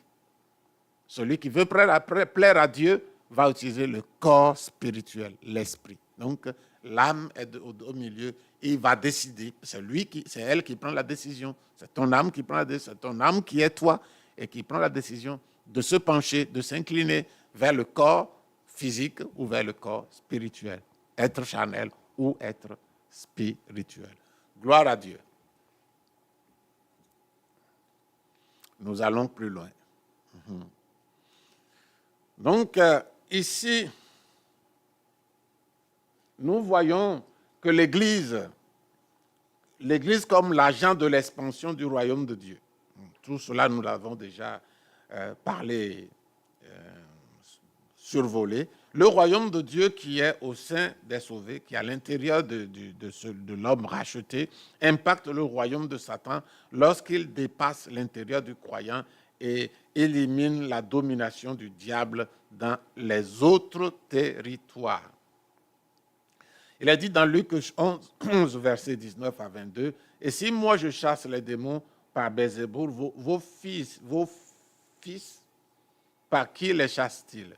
Celui qui veut plaire à Dieu va utiliser le corps spirituel, l'esprit. Donc, l'âme est au milieu et il va décider. C'est elle qui prend la décision. C'est ton âme qui prend la décision. C'est ton âme qui est toi et qui prend la décision de se pencher, de s'incliner vers le corps physique ou vers le corps spirituel. Être charnel ou être spirituel. Gloire à Dieu. Nous allons plus loin. Donc, ici, nous voyons que l'Église comme l'agent de l'expansion du royaume de Dieu. Tout cela, nous l'avons déjà parlé, survolé. Le royaume de Dieu qui est au sein des sauvés, qui est à l'intérieur de l'homme racheté, impacte le royaume de Satan lorsqu'il dépasse l'intérieur du croyant et élimine la domination du diable dans les autres territoires. Il est dit dans Luc 11 versets 19 à 22, « Et si moi je chasse les démons par Bézéboul, vos fils, par qui les chassent-ils?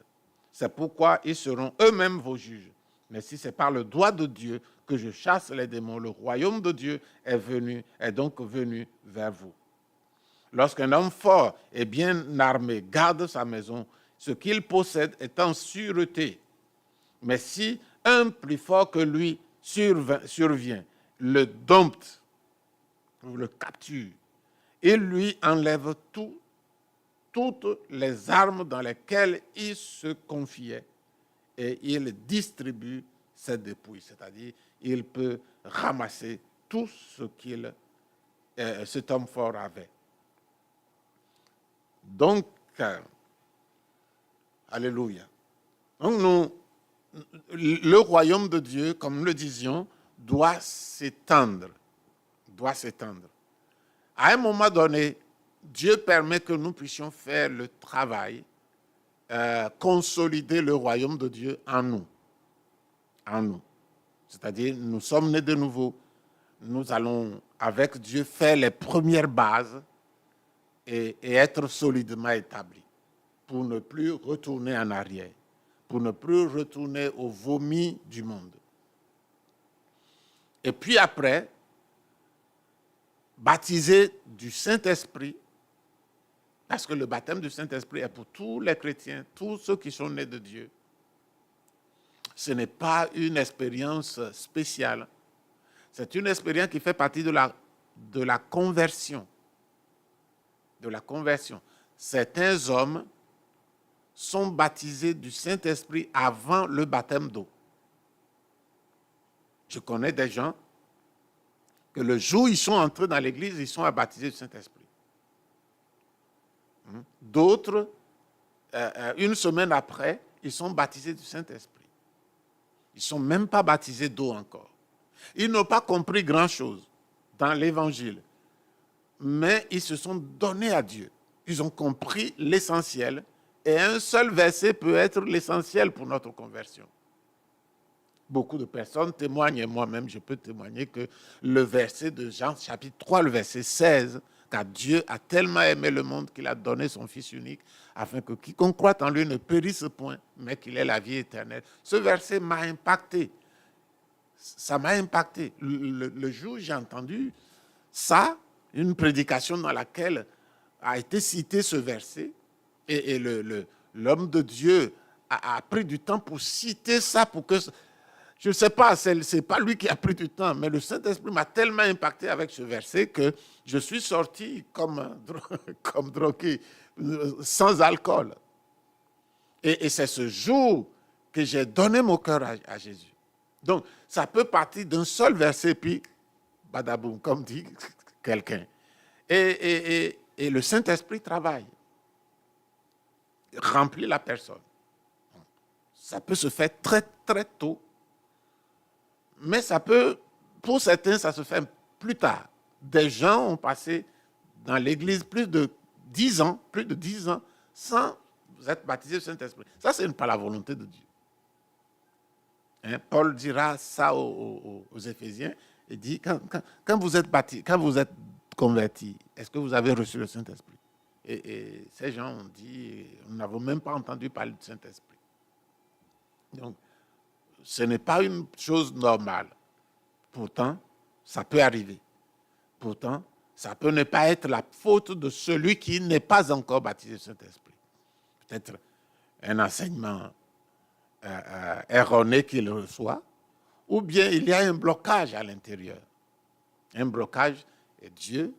C'est pourquoi ils seront eux-mêmes vos juges. Mais si c'est par le doigt de Dieu que je chasse les démons, le royaume de Dieu est donc venu vers vous. Lorsqu'un homme fort et bien armé garde sa maison, ce qu'il possède est en sûreté. Mais si un plus fort que lui survient, le dompte, ou le capture, il lui enlève toutes les armes dans lesquelles il se confiait et il distribue ses dépouilles. C'est-à-dire, il peut ramasser tout ce cet homme fort avait. Donc, alléluia. Donc, le royaume de Dieu, comme nous le disions, doit s'étendre. À un moment donné, Dieu permet que nous puissions faire le travail, consolider le royaume de Dieu en nous. C'est-à-dire, nous sommes nés de nouveau. Nous allons, avec Dieu, faire les premières bases et être solidement établis pour ne plus retourner en arrière, pour ne plus retourner au vomi du monde. Et puis après, baptisé du Saint-Esprit, parce que le baptême du Saint-Esprit est pour tous les chrétiens, tous ceux qui sont nés de Dieu. Ce n'est pas une expérience spéciale. C'est une expérience qui fait partie de la conversion. Certains hommes sont baptisés du Saint-Esprit avant le baptême d'eau. Je connais des gens que le jour où ils sont entrés dans l'église, ils sont baptisés du Saint-Esprit. D'autres, une semaine après, ils sont baptisés du Saint-Esprit. Ils ne sont même pas baptisés d'eau encore. Ils n'ont pas compris grand-chose dans l'Évangile, mais ils se sont donnés à Dieu. Ils ont compris l'essentiel, et un seul verset peut être l'essentiel pour notre conversion. Beaucoup de personnes témoignent, et moi-même je peux témoigner que le verset de Jean chapitre 3, le verset 16, car Dieu a tellement aimé le monde qu'il a donné son Fils unique, afin que quiconque croit en lui ne périsse point, mais qu'il ait la vie éternelle. Ce verset m'a impacté. Ça m'a impacté. Le jour où j'ai entendu ça, une prédication dans laquelle a été cité ce verset, et l'homme de Dieu a pris du temps pour citer ça, pour que... Je ne sais pas, ce n'est pas lui qui a pris du temps, mais le Saint-Esprit m'a tellement impacté avec ce verset que je suis sorti comme drogué, sans alcool. Et c'est ce jour que j'ai donné mon cœur à Jésus. Donc, ça peut partir d'un seul verset, puis badaboum, comme dit quelqu'un. Et le Saint-Esprit travaille, remplit la personne. Ça peut se faire très, très tôt. Mais ça peut, pour certains, ça se fait plus tard. Des gens ont passé dans l'Église plus de 10 ans sans être baptisés du Saint-Esprit. Ça, ce n'est pas la volonté de Dieu. Paul dira ça aux Éphésiens. Il dit, quand vous êtes convertis, est-ce que vous avez reçu le Saint-Esprit? Et ces gens ont dit, nous n'avons même pas entendu parler du Saint-Esprit. Donc, ce n'est pas une chose normale. Pourtant, ça peut arriver. Pourtant, ça peut ne pas être la faute de celui qui n'est pas encore baptisé du Saint-Esprit. Peut-être un enseignement erroné qu'il reçoit, ou bien il y a un blocage à l'intérieur. Un blocage, et Dieu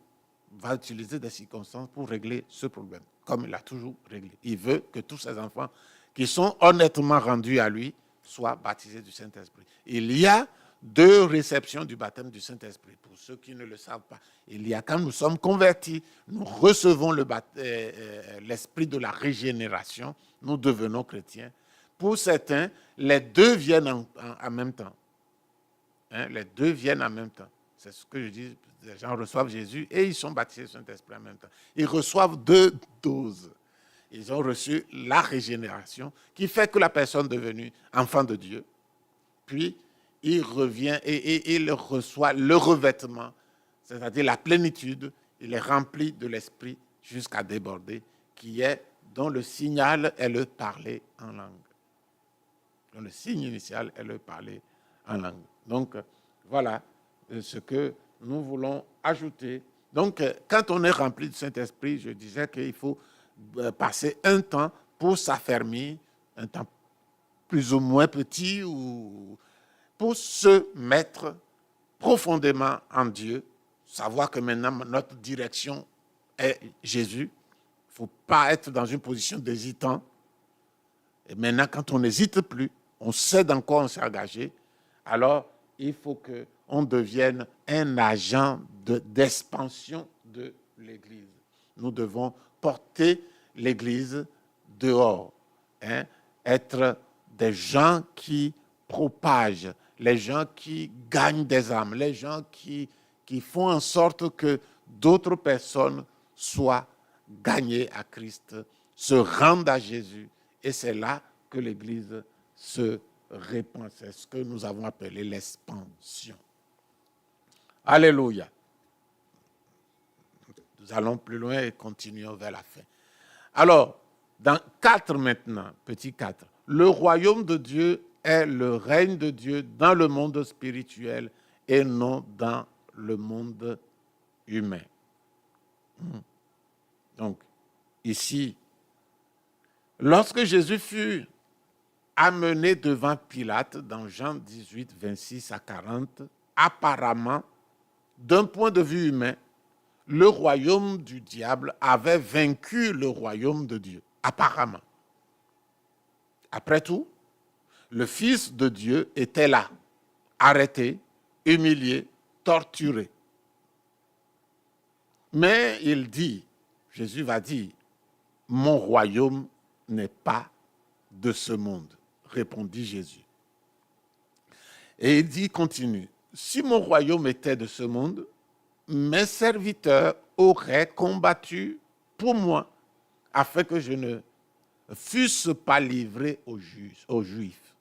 va utiliser des circonstances pour régler ce problème, comme il a toujours réglé. Il veut que tous ses enfants qui sont honnêtement rendus à lui soient baptisés du Saint-Esprit. Il y a 2 réceptions du baptême du Saint-Esprit. Pour ceux qui ne le savent pas, il y a quand nous sommes convertis, nous recevons l'esprit de la régénération, nous devenons chrétiens. Pour certains, les 2 viennent en même temps. Les 2 viennent en même temps. C'est ce que je dis, les gens reçoivent Jésus et ils sont baptisés du Saint-Esprit en même temps. Ils reçoivent 2 doses. Ils ont reçu la régénération qui fait que la personne est devenue enfant de Dieu. Puis, il revient et il reçoit le revêtement, c'est-à-dire la plénitude. Il est rempli de l'Esprit jusqu'à déborder, dont le signal est le parler en langue. Donc, le signe initial est le parler en langue. Donc, voilà ce que nous voulons ajouter. Donc, quand on est rempli du Saint-Esprit, je disais qu'il faut passer un temps pour s'affermir, un temps plus ou moins petit, ou pour se mettre profondément en Dieu, savoir que maintenant notre direction est Jésus. Il ne faut pas être dans une position d'hésitant. Et maintenant, quand on n'hésite plus, on sait dans quoi on s'est engagé, alors il faut qu'on devienne un agent d'expansion de l'Église. Nous devons porter l'Église dehors, être des gens qui propagent, les gens qui gagnent des âmes, les gens qui font en sorte que d'autres personnes soient gagnées à Christ, se rendent à Jésus. Et c'est là que l'Église se répand. C'est ce que nous avons appelé l'expansion. Alléluia. Nous allons plus loin et continuons vers la fin. Alors, dans 4 maintenant, petit 4, le royaume de Dieu est le règne de Dieu dans le monde spirituel et non dans le monde humain. Donc, ici, lorsque Jésus fut amené devant Pilate, dans Jean 18, 26 à 40, apparemment, d'un point de vue humain, le royaume du diable avait vaincu le royaume de Dieu, apparemment. Après tout, le Fils de Dieu était là, arrêté, humilié, torturé. Mais il dit, Jésus va dire, mon royaume n'est pas de ce monde, répondit Jésus. Et il dit, continue, si mon royaume était de ce monde, mes serviteurs auraient combattu pour moi, afin que je ne fusse pas livré aux Juifs.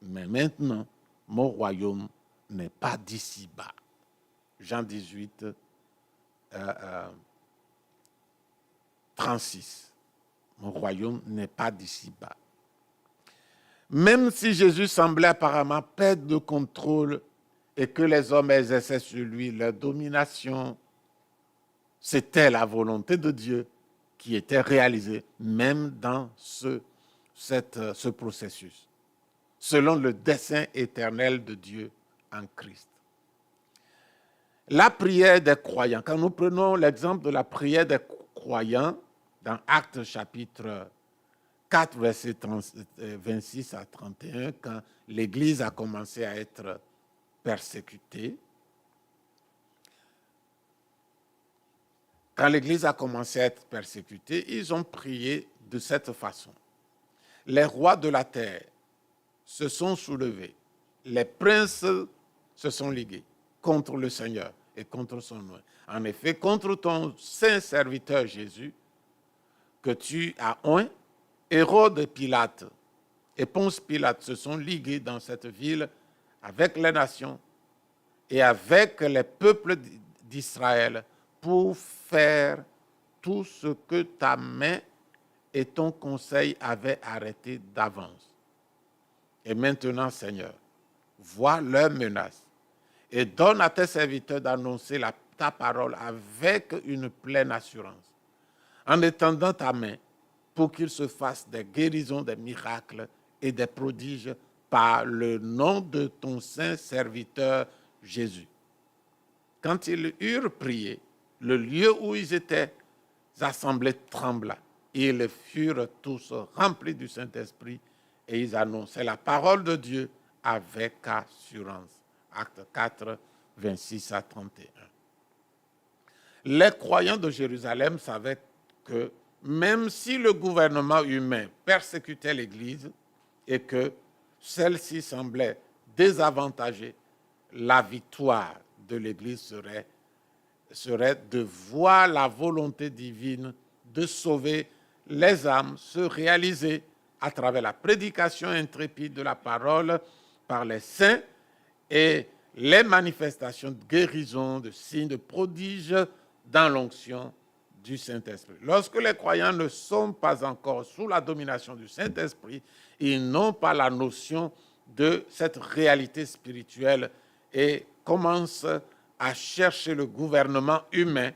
Mais maintenant, mon royaume n'est pas d'ici-bas. Jean 18, 36. Mon royaume n'est pas d'ici-bas. Même si Jésus semblait apparemment perdre le contrôle et que les hommes exerçaient sur lui leur domination, c'était la volonté de Dieu qui était réalisée même dans ce processus, selon le dessein éternel de Dieu en Christ. La prière des croyants, quand nous prenons l'exemple de la prière des croyants dans Actes chapitre 4, versets 26 à 31, quand l'Église a commencé à être persécutée, quand l'Église a commencé à être persécutée, ils ont prié de cette façon. Les rois de la terre se sont soulevés, les princes se sont ligués contre le Seigneur et contre son nom. En effet, contre ton saint serviteur Jésus, que tu as oint, Hérode Pilate et Ponce Pilate se sont ligués dans cette ville avec les nations et avec les peuples d'Israël pour faire tout ce que ta main et ton conseil avaient arrêté d'avance. Et maintenant, Seigneur, vois leurs menaces et donne à tes serviteurs d'annoncer ta parole avec une pleine assurance, en étendant ta main pour qu'il se fasse des guérisons, des miracles et des prodiges par le nom de ton saint serviteur Jésus. Quand ils eurent prié, le lieu où ils étaient assemblés trembla. Ils furent tous remplis du Saint-Esprit et ils annonçaient la parole de Dieu avec assurance. Acte 4, 26 à 31. Les croyants de Jérusalem savaient que même si le gouvernement humain persécutait l'Église et que celle-ci semblait désavantagée, la victoire de l'Église serait de voir la volonté divine de sauver les âmes se réaliser à travers la prédication intrépide de la parole par les saints et les manifestations de guérison, de signes, de prodiges dans l'onction du Saint-Esprit. Lorsque les croyants ne sont pas encore sous la domination du Saint-Esprit, ils n'ont pas la notion de cette réalité spirituelle et commencent à chercher le gouvernement humain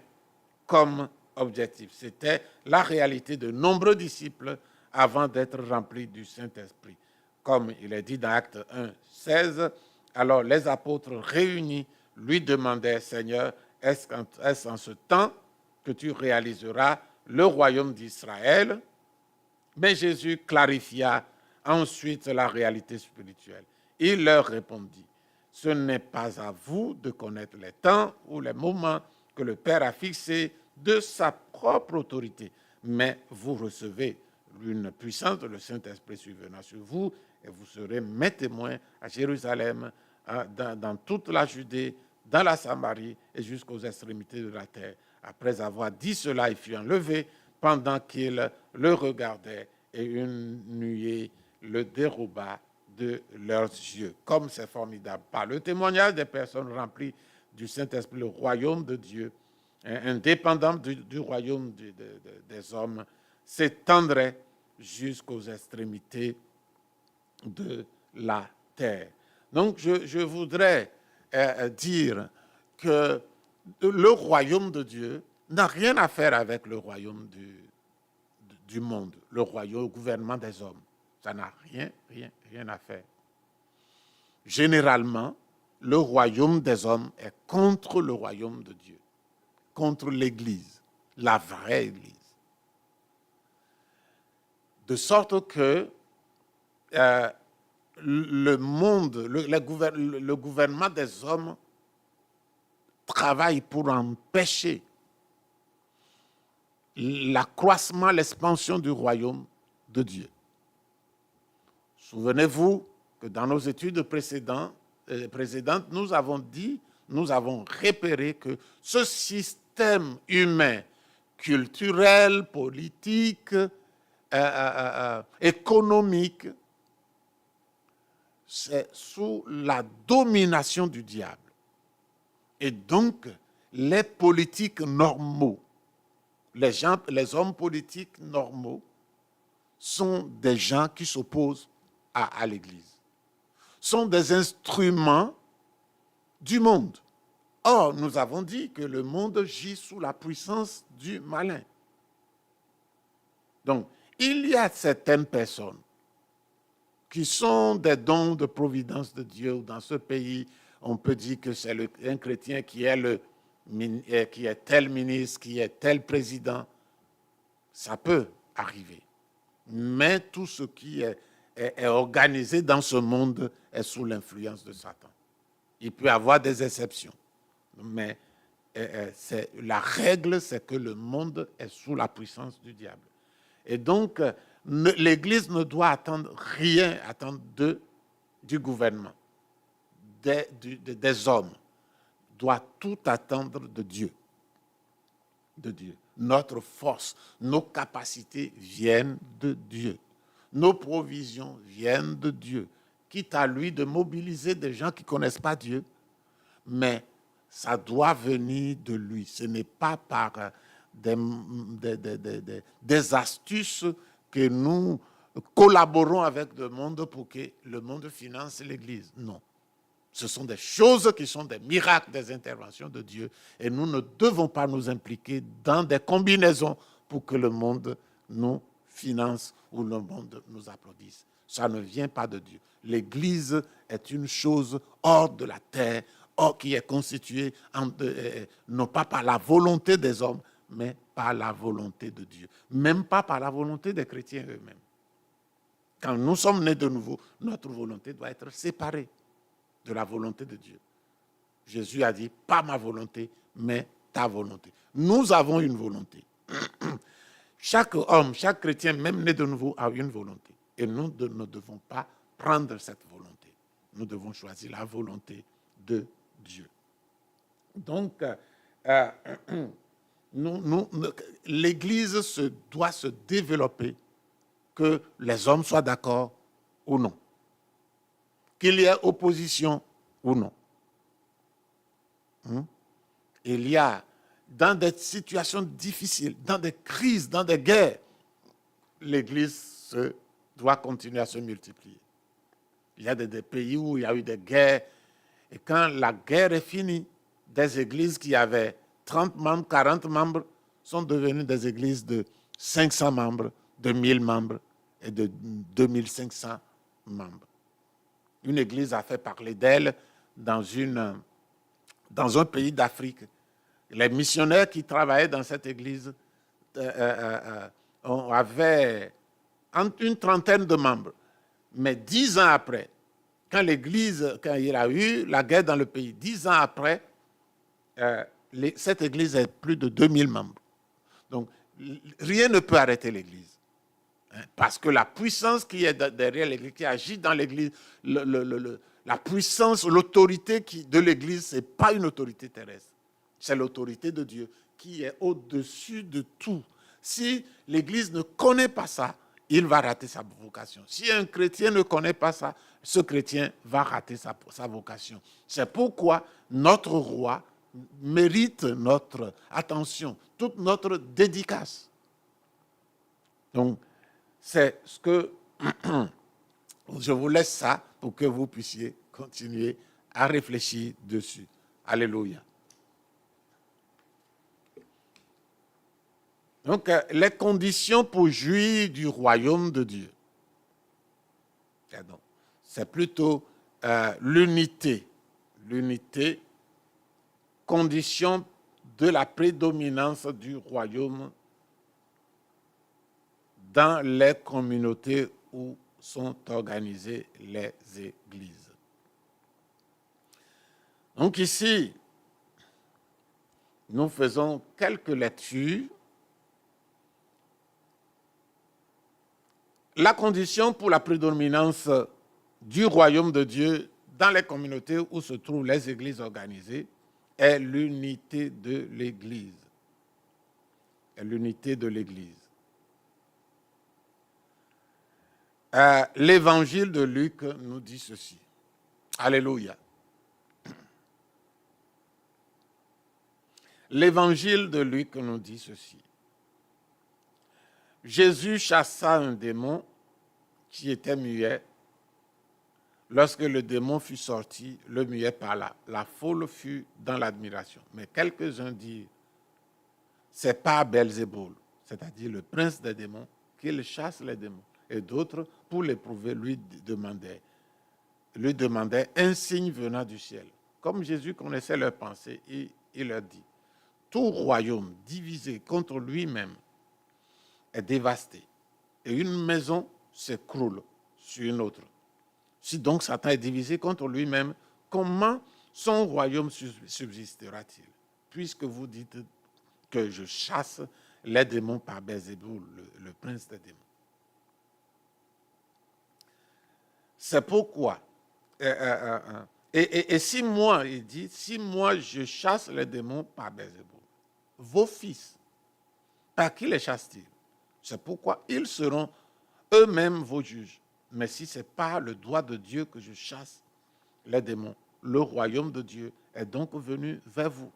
comme objectif. C'était la réalité de nombreux disciples avant d'être remplis du Saint-Esprit. Comme il est dit dans Acte 1, 16, alors les apôtres réunis lui demandaient, Seigneur, est-ce en ce temps que tu réaliseras le royaume d'Israël? Mais Jésus clarifia ensuite la réalité spirituelle. Il leur répondit, ce n'est pas à vous de connaître les temps ou les moments que le Père a fixés de sa propre autorité, mais vous recevez une puissance de le Saint-Esprit survenant sur vous et vous serez mes témoins à Jérusalem, dans toute la Judée, dans la Samarie et jusqu'aux extrémités de la terre. Après avoir dit cela, il fut enlevé pendant qu'il le regardait et une nuée le déroba de leurs yeux. Comme c'est formidable. Par le témoignage des personnes remplies du Saint-Esprit, le royaume de Dieu, indépendant du royaume des hommes, s'étendrait jusqu'aux extrémités de la terre. Donc, je voudrais dire que le royaume de Dieu n'a rien à faire avec le royaume du monde, le gouvernement des hommes. Ça n'a rien à faire. Généralement, le royaume des hommes est contre le royaume de Dieu, contre l'Église, la vraie Église. De sorte que le monde, le gouvernement des hommes travaille pour empêcher l'accroissement, l'expansion du royaume de Dieu. Souvenez-vous que dans nos études précédentes, nous avons repéré que ce système humain, culturel, politique, économique, c'est sous la domination du diable. Et donc, les politiques normaux, les hommes politiques normaux, sont des gens qui s'opposent à l'Église, sont des instruments du monde. Or, nous avons dit que le monde gît sous la puissance du malin. Donc, il y a certaines personnes qui sont des dons de providence de Dieu. Dans ce pays, on peut dire que c'est un chrétien qui est tel ministre, qui est tel président. Ça peut arriver. Mais tout ce qui est organisé dans ce monde est sous l'influence de Satan. Il peut y avoir des exceptions. Mais la règle, c'est que le monde est sous la puissance du diable. Et donc, l'Église ne doit attendre du gouvernement, des hommes. Doit tout attendre de Dieu. De Dieu. Notre force, nos capacités viennent de Dieu. Nos provisions viennent de Dieu. Quitte à lui de mobiliser des gens qui ne connaissent pas Dieu, mais ça doit venir de lui. Ce n'est pas par des astuces que nous collaborons avec le monde pour que le monde finance l'Église. Non. Ce sont des choses qui sont des miracles, des interventions de Dieu. Et nous ne devons pas nous impliquer dans des combinaisons pour que le monde nous finance ou le monde nous applaudisse. Ça ne vient pas de Dieu. L'Église est une chose hors de la terre, qui est constituée non pas par la volonté des hommes, mais par la volonté de Dieu. Même pas par la volonté des chrétiens eux-mêmes. Quand nous sommes nés de nouveau, notre volonté doit être séparée de la volonté de Dieu. Jésus a dit, pas ma volonté, mais ta volonté. Nous avons une volonté. Chaque homme, chaque chrétien, même né de nouveau, a une volonté. Et nous ne devons pas prendre cette volonté. Nous devons choisir la volonté de Dieu. Donc, l'Église doit se développer, que les hommes soient d'accord ou non. Qu'il y ait opposition ou non. Il y a, dans des situations difficiles, dans des crises, dans des guerres, l'Église doit continuer à se multiplier. Il y a des pays où il y a eu des guerres, et quand la guerre est finie, des églises qui avaient 30 membres, 40 membres, sont devenues des églises de 500 membres, de 1000 membres et de 2500 membres. Une église a fait parler d'elle dans un pays d'Afrique. Les missionnaires qui travaillaient dans cette église avaient une trentaine de membres. Mais 10 ans après, quand il y a eu la guerre dans le pays, 10 ans après, cette église a plus de 2000 membres. Donc, rien ne peut arrêter l'église. Parce que la puissance qui est derrière l'église, qui agit dans l'église, la puissance, l'autorité de l'église, ce n'est pas une autorité terrestre. C'est l'autorité de Dieu qui est au-dessus de tout. Si l'église ne connaît pas ça, il va rater sa vocation. Si un chrétien ne connaît pas ça, ce chrétien va rater sa vocation. C'est pourquoi notre roi mérite notre attention, toute notre dédicace. Donc, c'est ce que je vous laisse ça pour que vous puissiez continuer à réfléchir dessus. Alléluia. Donc, les conditions pour jouir du royaume de Dieu. C'est plutôt l'unité. L'unité, condition de la prédominance du royaume dans les communautés où sont organisées les églises. Donc ici, nous faisons quelques lectures. La condition pour la prédominance du royaume de Dieu dans les communautés où se trouvent les églises organisées est l'unité de l'Église. L'unité de l'Église. L'évangile de Luc nous dit ceci. Alléluia. L'évangile de Luc nous dit ceci. Jésus chassa un démon qui était muet. Lorsque le démon fut sorti, le muet parla. La foule fut dans l'admiration. Mais quelques-uns dirent, c'est pas Belzéboul, c'est-à-dire le prince des démons, qu'il chasse les démons. Et d'autres, pour l'éprouver, lui demandaient un signe venant du ciel. Comme Jésus connaissait leurs pensées, il leur dit, tout royaume divisé contre lui-même est dévasté, et une maison s'écroule sur une autre. Si donc Satan est divisé contre lui-même, comment son royaume subsistera-t-il? Puisque vous dites que je chasse les démons par Belzéboul, le prince des démons. C'est pourquoi, et si moi, il dit, si moi je chasse les démons par Belzéboul, vos fils, par qui les chassent-ils? C'est pourquoi ils seront eux-mêmes vos juges. Mais si ce n'est pas le doigt de Dieu que je chasse les démons, le royaume de Dieu est donc venu vers vous.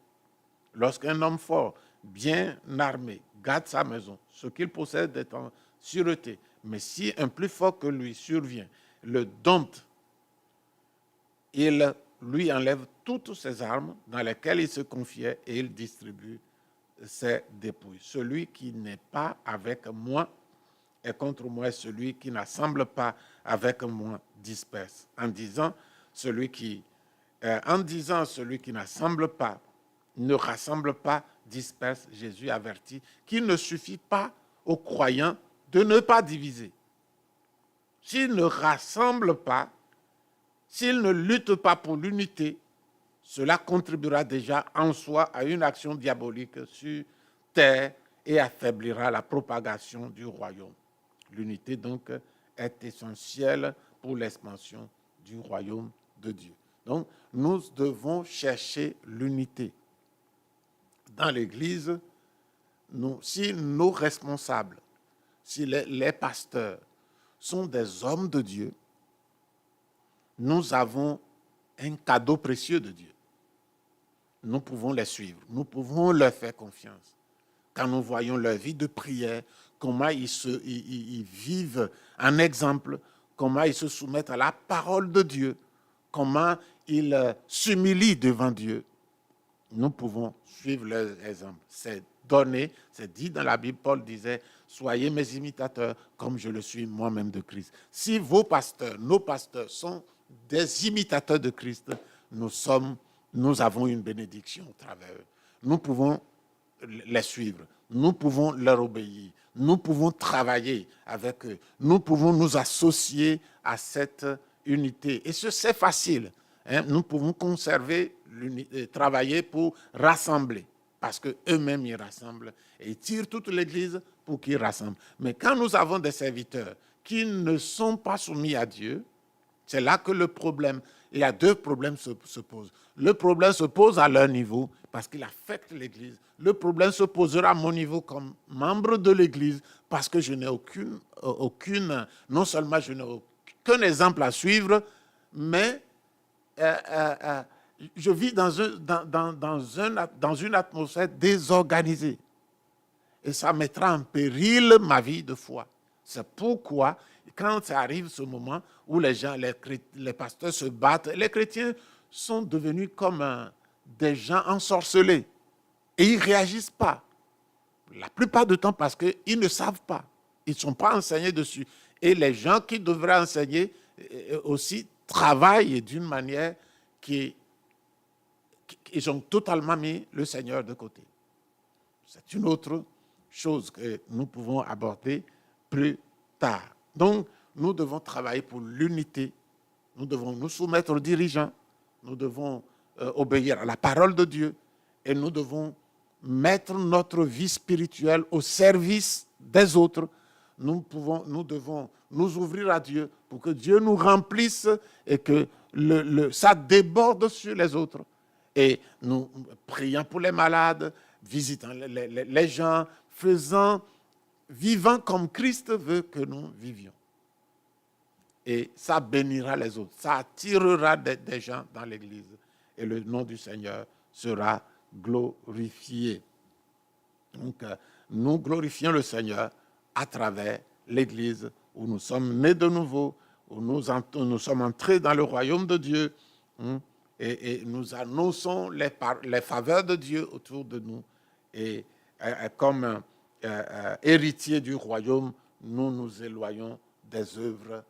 Lorsqu'un homme fort bien armé, garde sa maison, ce qu'il possède est en sûreté. Mais si un plus fort que lui survient, le dompte, il lui enlève toutes ses armes dans lesquelles il se confiait et il distribue ses dépouilles. Celui qui n'est pas avec moi est contre moi, et celui qui n'assemble pas avec moi disperse. En disant celui qui n'assemble pas, ne rassemble pas, disperse, Jésus avertit qu'il ne suffit pas aux croyants de ne pas diviser. S'ils ne rassemblent pas, s'ils ne luttent pas pour l'unité, cela contribuera déjà en soi à une action diabolique sur terre et affaiblira la propagation du royaume. L'unité, donc, est essentielle pour l'expansion du royaume de Dieu. Donc, nous devons chercher l'unité. Dans l'Église, si nos responsables, si les pasteurs sont des hommes de Dieu, nous avons un cadeau précieux de Dieu. Nous pouvons les suivre, nous pouvons leur faire confiance. Quand nous voyons leur vie de prière, comment ils vivent en exemple, comment ils se soumettent à la parole de Dieu, comment ils s'humilient devant Dieu, nous pouvons suivre leur exemple. C'est donné, c'est dit dans la Bible, Paul disait, soyez mes imitateurs comme je le suis moi-même de Christ. Si vos pasteurs, nos pasteurs sont des imitateurs de Christ, nous avons une bénédiction au travers d'eux. Nous pouvons les suivre, nous pouvons leur obéir, nous pouvons travailler avec eux, nous pouvons nous associer à cette unité. Et c'est facile. Nous pouvons conserver l'unité, travailler pour rassembler, parce qu'eux-mêmes ils rassemblent et ils tirent toute l'Église pour qu'ils rassemblent. Mais quand nous avons des serviteurs qui ne sont pas soumis à Dieu, c'est là que le problème, il y a deux problèmes se posent. Le problème se pose à leur niveau parce qu'il affecte l'Église. Le problème se posera à mon niveau comme membre de l'Église parce que je n'ai aucune, non seulement je n'ai aucun exemple à suivre, mais je vis dans une atmosphère désorganisée. Et ça mettra en péril ma vie de foi. C'est pourquoi, quand ça arrive ce moment où les pasteurs se battent, les chrétiens sont devenus comme des gens ensorcelés. Et ils ne réagissent pas. La plupart du temps parce qu'ils ne savent pas. Ils ne sont pas enseignés dessus. Et les gens qui devraient enseigner aussi travaillent d'une manière ils ont totalement mis le Seigneur de côté. C'est une autre chose que nous pouvons aborder plus tard. Donc, nous devons travailler pour l'unité. Nous devons nous soumettre aux dirigeants. Nous devons obéir à la parole de Dieu. Et nous devons mettre notre vie spirituelle au service des autres. Nous devons nous ouvrir à Dieu pour que Dieu nous remplisse et que ça déborde sur les autres. Et nous prions pour les malades, visitant les gens, vivant comme Christ veut que nous vivions. Et ça bénira les autres, ça attirera des gens dans l'Église. Et le nom du Seigneur sera glorifié. Donc, nous glorifions le Seigneur à travers l'Église où nous sommes nés de nouveau, où nous sommes entrés dans le royaume de Dieu et nous annonçons les faveurs de Dieu autour de nous. Et comme héritiers du royaume, nous nous éloignons des œuvres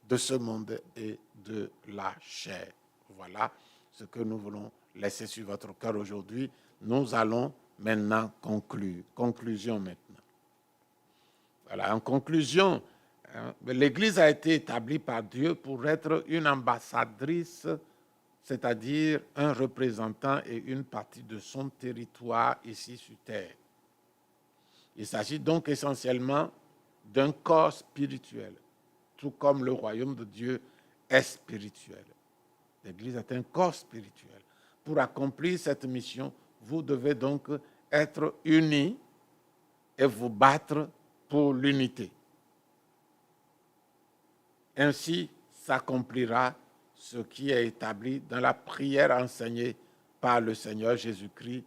de ce monde et de la chair. Voilà ce que nous voulons laisser sur votre cœur aujourd'hui. Nous allons maintenant conclure. Conclusion maintenant. Voilà, en conclusion, l'Église a été établie par Dieu pour être une ambassadrice, c'est-à-dire un représentant et une partie de son territoire ici sur terre. Il s'agit donc essentiellement d'un corps spirituel, tout comme le royaume de Dieu est spirituel. L'Église est un corps spirituel. Pour accomplir cette mission, vous devez donc être unis et vous battre pour l'unité. Ainsi s'accomplira ce qui est établi dans la prière enseignée par le Seigneur Jésus-Christ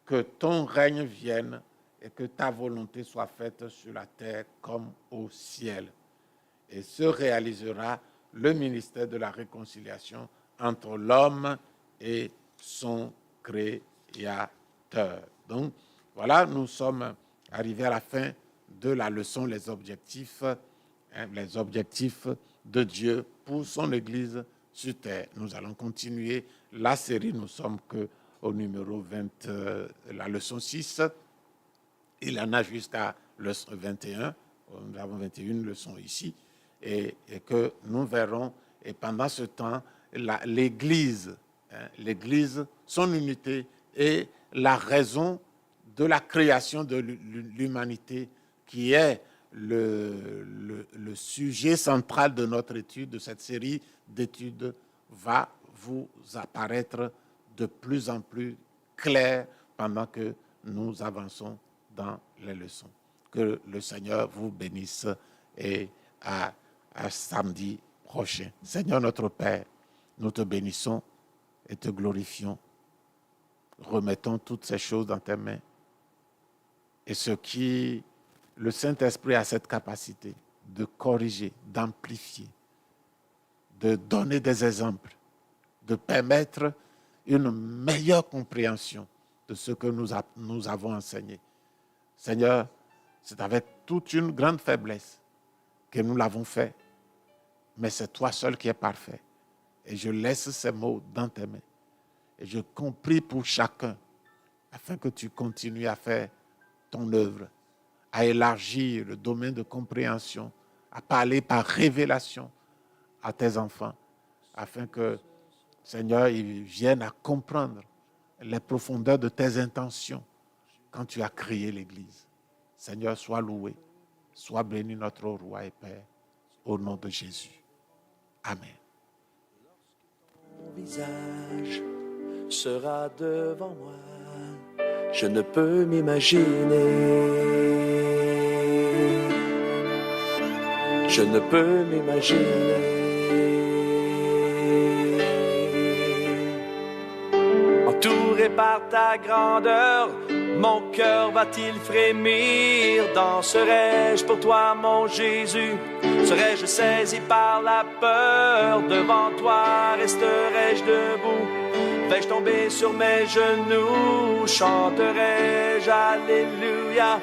que ton règne vienne et que ta volonté soit faite sur la terre comme au ciel. Et se réalisera le ministère de la réconciliation entre l'homme et son Créateur. Donc, voilà, nous sommes arrivés à la fin de la leçon, les objectifs de Dieu pour son Église sur terre. Nous allons continuer la série, nous sommes qu'au numéro 20, la leçon 6. Il en a jusqu'à leçon 21, nous avons 21 leçons ici, et que nous verrons, et pendant ce temps, l'Église, son unité et la raison de la création de l'humanité qui est le sujet central de notre étude, de cette série d'études, va vous apparaître de plus en plus clair pendant que nous avançons dans les leçons. Que le Seigneur vous bénisse et à samedi prochain. Seigneur notre Père, nous te bénissons et te glorifions. Remettons toutes ces choses dans tes mains. Et ce qui, le Saint-Esprit a cette capacité de corriger, d'amplifier, de donner des exemples, de permettre une meilleure compréhension de ce que nous avons enseigné. Seigneur, c'est avec toute une grande faiblesse que nous l'avons fait, mais c'est toi seul qui es parfait. Et je laisse ces mots dans tes mains. Et je compris pour chacun, afin que tu continues à faire ton œuvre, à élargir le domaine de compréhension, à parler par révélation à tes enfants, afin que, Seigneur, ils viennent à comprendre les profondeurs de tes intentions quand tu as créé l'Église. Seigneur, sois loué, sois béni notre Roi et Père, au nom de Jésus. Amen. Mon visage sera devant moi, je ne peux m'imaginer. Je ne peux m'imaginer. Entouré par ta grandeur, mon cœur va-t-il frémir? Danserai-je pour toi, mon Jésus? Serais-je saisi par la peur? Devant toi resterai-je debout? Vais-je tomber sur mes genoux? Chanterai-je Alléluia?